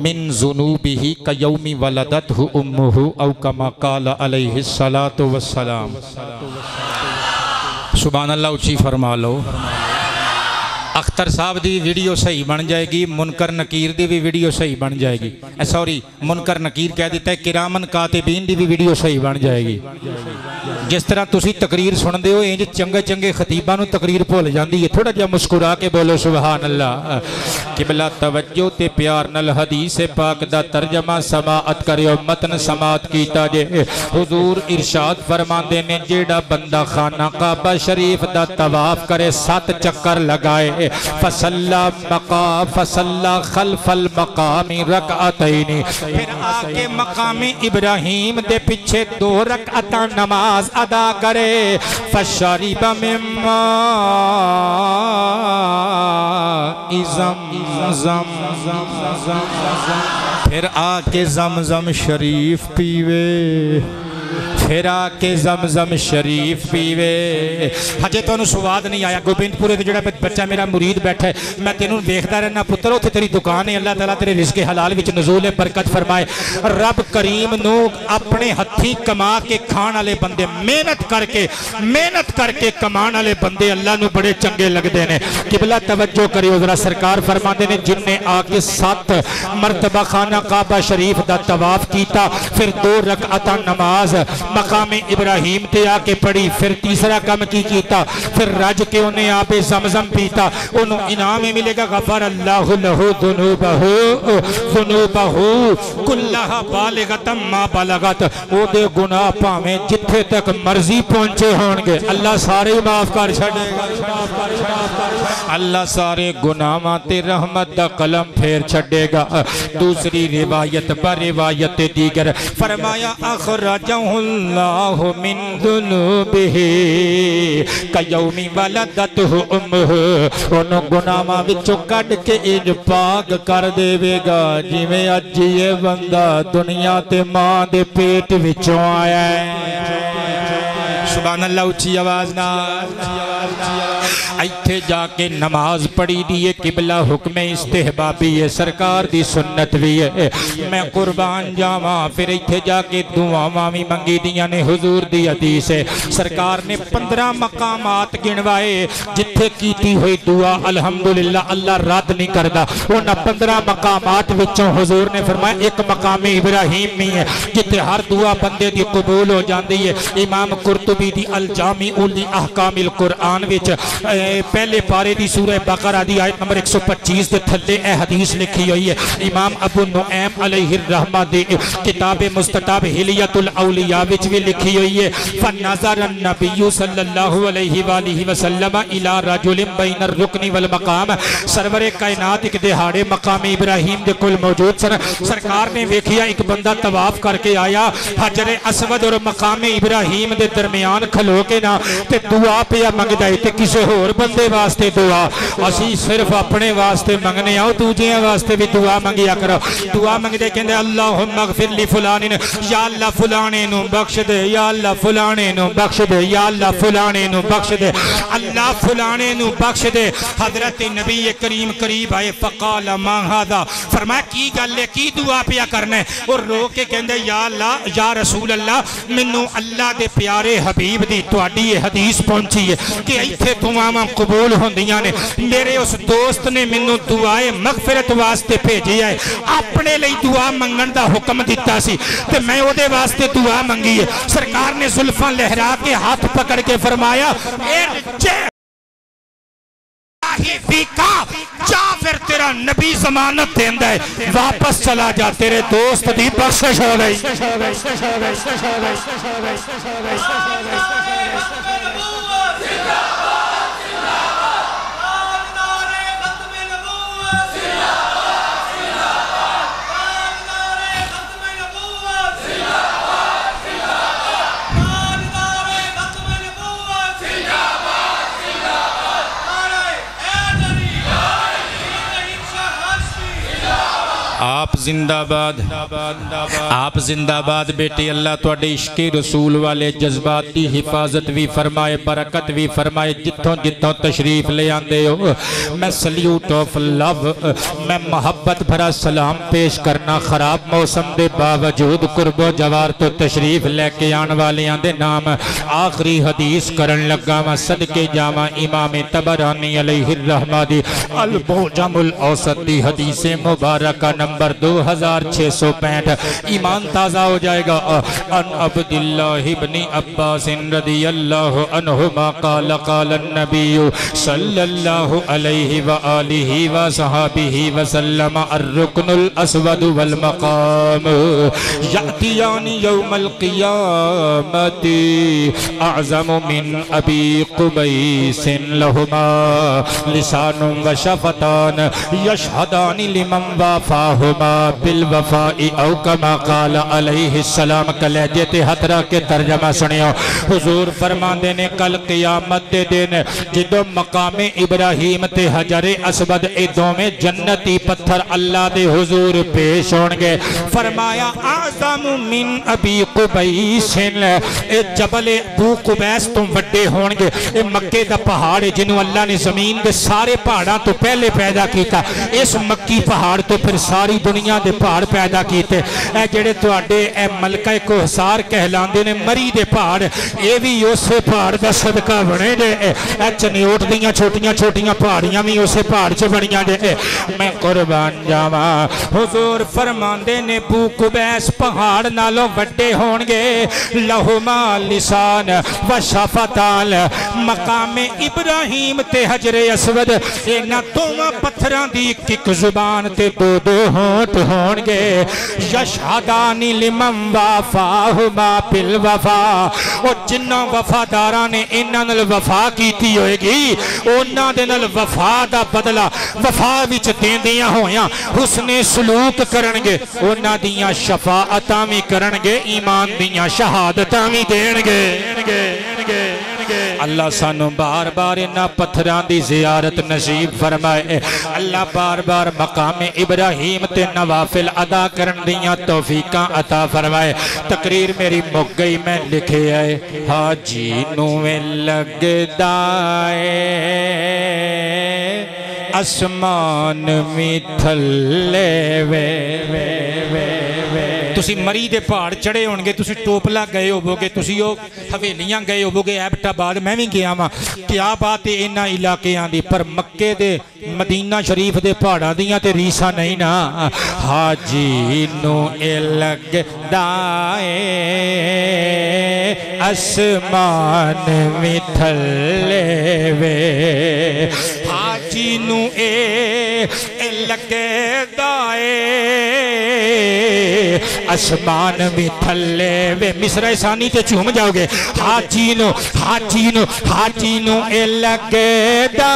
मिन ज़ुनूबिहि कयौमि वलदतहु उम्मुहु औ कमा क़ाल अलैहिस्सलातु वस्सलाम। सुभान अल्लाह उची फरमा लो। अख्तर साहब की वीडियो सही बन जाएगी, मुनकर नकीर की भी वीडियो सही बन जाएगी। सॉरी मुनकर नकीर कह दिता है, किरामन कातिबीन की भी वीडियो सही बन जाएगी। जिस तरह तुसी तकरीर सुनते हो इंज चंगे चंगे खतीबा नूं तकरीर भुल जाती है। थोड़ा जिहा मुस्कुरा के बोलो सुभान अल्लाह। किबला तवज्जो ते प्यार नाल हदीस पाक दा तर्जमा समाअत करियो, मतन समाअत कीता जे। हुजूर इरशाद फरमांदे ने, जेड़ा बंदा खाना काबा शरीफ दा तवाफ करे 7 चक्कर लगाए, फसल्ला खल्फल मकामी रकअतैनि, फिर आके मकामी इब्राहीम दे पीछे 2 रकअतां नमाज अदा करे, फशरिब मिम्मा ज़मज़म, फिर आके ज़मज़म शरीफ पीवे, फिर आके ज़मज़म शरीफ पीवे। हजे तुहानू स्वाद नहीं आया। गोबिंदपुरे ते जिहड़ा बच्चा मेरा मुरीद बैठा है, मैं तेनू देखदा रहना पुत्र, उत्थे तेरी दुकान है। अल्लाह ताला तेरे रिज़्क़े हलाल विच नज़ूल बरकत फरमाए। रब करीम नू अपने हत्थी कमा के खाण वाले बंदे, मेहनत करके कमाण वाले बंदे अल्लाह नू बड़े चंगे लगदे ने। किबला तवज्जो करियो जरा, सरकार फरमांदे ने, जिन्ने आके 7 मरतबा खाना काबा शरीफ दा तवाफ कीता, फिर 2 रकअतां नमाज मकाम इब्राहीम ते आके पढ़ी, फिर तीसरा काम की कीता, फिर रज के उन्हें आपे ज़मज़म पीता, उन्होंने इनाम मिलेगा गफर अल्लाहु लहू ज़ुनूबहु कुल्लहा बालिगतम मा बलगत। ओदे गुनाह भावें जिथे तक मर्जी पहुंचे होंगे, अल्लाह सारे ही माफ कर छड़ेगा। अल्लाह सारे गुनाहां ते रहमत दा कलम फेर छड़ेगा। दूसरी रिवायत पर रिवायत दीगर फरमाया अखरजहुल्लाहु मिन दुनूबिही कयौमी वलदतहु उम्मुहु, उन्हों गुनाहां विचों कढ के इंज पाक कर देवेगा जिवें अज ये बंदा दुनिया ते मां दे पेट विचों आया है। सुभान अल्लाह, उच्ची आवाज ना। इत्थे जाके नमाज पढ़ी दी है, किबला हुक्म इस्तेहबाबी है, सरकार दी सुन्नत भी है। मैं कुर्बान जावा, फिर इत्थे जाके दुआवां भी मंगी दियां ने। हुजूर दी हदीस है, सरकार ने 15 मकामात गिनवाए जिथे कीती हुई दुआ अल्हम्दुलिल्लाह अल्लाह रद्द नहीं करता। उन्हां 15 मकामात विचों हुजूर ने फरमाया एक मकाम इब्राहिम भी है जिथे हर दुआ बंदे दी कबूल हो जाती है। इमाम कुरतुबी दी अल जामी उल अहकामिल कुरान विच पहले पारे दी सूरह बकरा दी आयत नंबर 125 के थल्ले ए हदीस लिखी हुई है। इमाम अबू नुऐम अलैहि रहमा दी किताब मुस्तताब हिलियतुल औलिया विच भी लिखी हुई है। फनज़र अन्नबी सल्लल्लाहु अलैहि वालिहि वसल्लम इला रजुलिन बैन रुकनी वल मकाम, सरवरे कायनात एक दिहाड़े मकाम इब्राहिम दे कोल मौजूद सन। सरकार ने वेखिया एक बंदा तवाफ करके आया, हजर असवद और मकाम इब्राहिम दे दरमियान खलो के ना ते दुआ पिया मंगदा है। ते किसी होर बंदे वास्ते दुआ असी सिर्फ अपने वास्ते मंगने आओ, दूजियां वास्ते भी दुआ मंगिया करो। दुआ मंगदे कहंदे अल्लाहुम्मा गफिर ली फलानिन, या अल्लाह फलाने नु बख्श दे, या अल्लाह फलाने नु बख्श दे, या अल्लाह फलाने नु बख्श दे, अल्लाह फलाने नु बख्श दे। हजरत नबी करीम करीब आए, फकाल मा हादा, फरमाया की गल है, की दुआ पिया करना है। और रो के कहंदे या अल्लाह या रसूल अल्लाह, मैनू अल्लाह दे प्यारे हबीब दी तुहाडी ये हदीस पहुंची है कि इत्थे दुआवां कबूल होंदियां ने। मेरे उस दोस्त ने मैनू दुआए मगफिरत वास्ते भेजिया है, अपने लिए दुआ मंगण दा हुक्म दिता सी ते मैं ओदे वास्ते दुआ मंगी है। सरकार ने जुल्फां लहरा के हाथ पकड़ के फरमाया जा फिर तेरा नबी जमानत देंदा है, वापस चला जा, तेरे दोस्त दी बख्शिश हो गई। आप जिंदाबाद, आप जिंदाबाद बेटे। अल्लाह तुहाडे इश्क़े रसूल वाले जज्बात की हिफाजत भी फरमाए, बरकत भी फरमाए। जितों जितों तशरीफ ले आंदे हो मैं सल्यूट ऑफ लव, मैं मोहब्बत भरा सलाम पेश करना। खराब मौसम के बावजूद कुर्बो जवार तो तशरीफ लैके आने वालियां दे नाम आखिरी हदीस करन लगा वा। सदके जावा इमाम तबरानी अलैहि रहमा दी अल मुअजमुल औसत दी हदीस मुबारक नंबर 2665। ईमान ताज़ा हो जाएगा। अन अब्दुल्लाह इब्न अब्बास रदियल्लाहु अन्हुमा क़ाल क़ाल नबी सल्लल्लाहु अलैहि व आलिहि व सहाबिहि व सल्लम अर्रुकनुल अस्वद वल मक़ाम यअतियानी यौमल क़ियामति अअज़मु मिन अबी क़ुबैसिन लहुमा लिसानुन व शफ़तान यशहदानी लिमन वफ़ाहुमा बिल वफ़ाई औ कमा क़ाल अलैहिस्सलाम। कलेजे ते हतरा के तर्जमा सुनियो। हुजूर फरमांदे ने कल क़ियामत दे दिन जिदों मकामे इब्राहिम ते हजरे असवद ए दोवें जन्नती पत्थर अल्लाह दे हुजूर पेश होणगे। फरमाया आज़म मिन अबी कुबैसिन, ए जबल अबू कुबैस तो वड्डे होणगे। ए मक्के दा पहाड़ है जिन्हों अल्लाह ने जमीन के सारे पहाड़ों तो पहले पैदा किया। इस मक्की पहाड़ तो फिर सारी दुनिया के पहाड़ पैदा किए। ए जेड़े तुहाडे ए मलका कोहसार कहलांदे ने मरी दे पहाड़, ये भी उस पहाड़ का सदका बने जे। ए चनियोट दियां छोटियां छोटियां पहाड़ियां भी उस पहाड़ च बनियां जे। मैं कुर्बान जावा। हुजूर फरमांदे ने अबू कुबैस पहाड़ नालों वड्डे होणगे। लहुमा लिसान व शफतान, मकामे इब्राहिम ते हजरे असवद इन्हां दोवां पत्थरां दी एक जुबान ते दो दो होंठ होणगे यशहदानी लिमन वफाहुमा बिल वफा ओ जिन्ना वफादारां ने इन्हां नाल वफा कीती होएगी उन्हां दे नाल वफा दा बदला वफा विच देंदियां होइयां हुस्ने सलूक करनगे उन्हां दियां शफाअतां भी करनगे ईमान दियां शहादतां भी देणगे। अल्लाह सानू बार बार इन्हां पत्थरां दी ज़ियारत नसीब फरमाए। अल्लाह बार बार मकाम इब्राहीम ते नवाफिल अदा करन दियां तौफीकां अता फरमाए। तकरीर मेरी मुक गई, मैं लिखे आए हाजी नूं लगदा आसमान में थल्ले वे तुसी मरी दे पहाड़ चढ़े होणगे, तुसी टोपला गए होवोगे, तुसी ओ हवेलियां गए होवोगे, एबटाबाद मैं भी गया वां। क्या बात है इन्हां इलाकियां दी, पर मक्के दे मदीना शरीफ दे पहाड़ां दियां ते रीसां नहीं ना। हाजी नूं लगदा आसमान में थल्ले वे हाजी नूं लगदा आसमान में थल्ले वे। मिसरा सानी ते झूम जाओगे। हाजी नो ए लगदा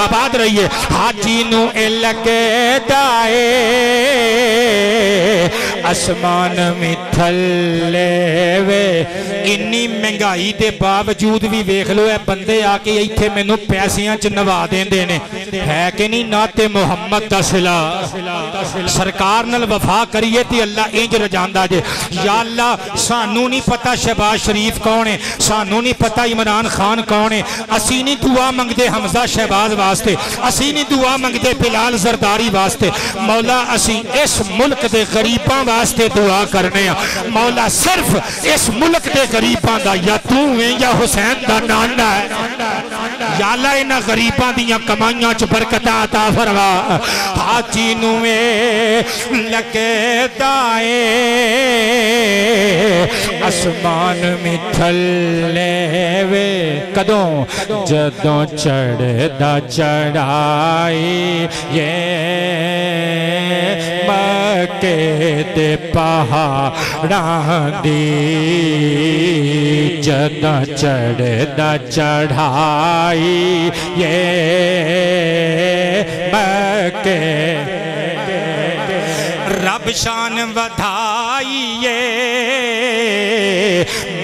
आबाद रहिए। हाजी नो ए लगदा आसमान में थल्ले वे। इन्नी महंगाई के बावजूद भी वेख लो ए बंदे आके इत्थे मैनू पैसियां च नवा देंदे ने, है कि नहीं? नाते मुहम्मद दा सिला सरकार नाल वफा करिए ते अल्लाह इंज रजांदा जे। या अल्लाह सानू नहीं पता शहबाज शरीफ कौन है, सानू नहीं पता इमरान खान कौन है, असी नहीं दुआ मंगते हमजा शहबाज वास्ते, असी नहीं दुआ मंगते बिलाल जरदारी वास्ते। मौला असी इस मुल्क के गरीबां वास्ते दुआ करने। मौला सिर्फ इस मुल्क के गरीबां दा या तू है या हुसैन दा नाना है। या अल्लाह इन्हां गरीबां दियां कमाइयां च बरकत अता फरमा। हाजी नूं लगदा आसमान में थल्ले वे। कदों जदों चढ़दा चढ़ाई ये मक्के दे पहाड़ां दी जदों चढ़दा चढ़ाई ये मक्के रब शान वधाइए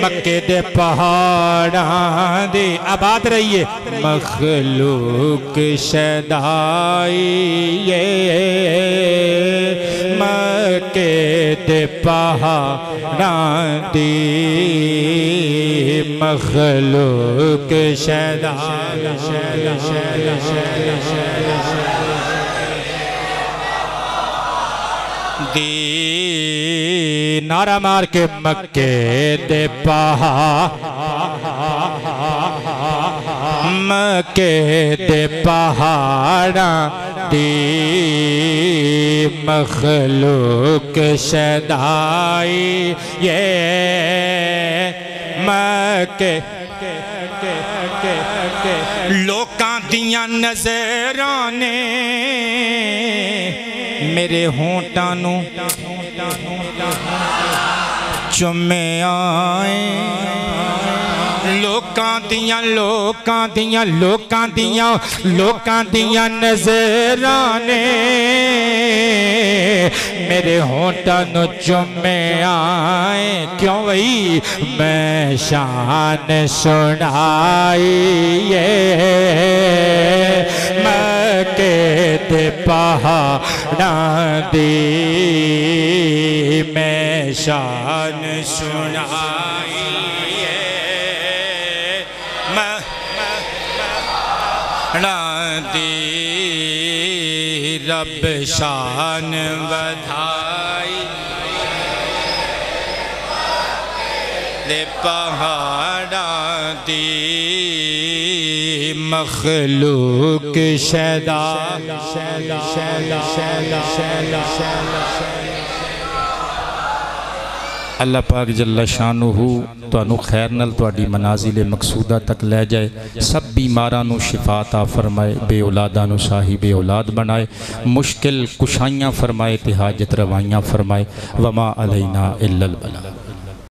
मक्के दे पहाड़ां दे। आबाद रहिए मखलूक शदाइए मक्के दे पहाड़ां दी मखलूक दी। नारा मार के मक्के दे मक्के दे पहाड़ां दी मखलूक शदाई ये मक्के लोकां दियां नज़रां ने मेरे होंठां नूं चुमे आए। लोकां दियां नज़रां ने मेरे होंठां नूं चुमे आए। क्यों भाई मैं शान सुनाई मक्के दे पहाड़ां दी मैं शान सुनाई दी रब शान वधाई दे पहाड़ां दी मखलूक शदा। अल्लाह पाक जल्ला शानुहु तुहानू खैर नाल तुहाडी मनाजिल मकसूदा तक लै जाए, सब बीमारां नू शिफा अता फरमाए, बे औलादां नू साहिब औलाद बनाए, मुश्किल कुशाइयां फरमाए ते हाजत रवाइयां फरमाए। वमा अलैना इल्लल बलाग।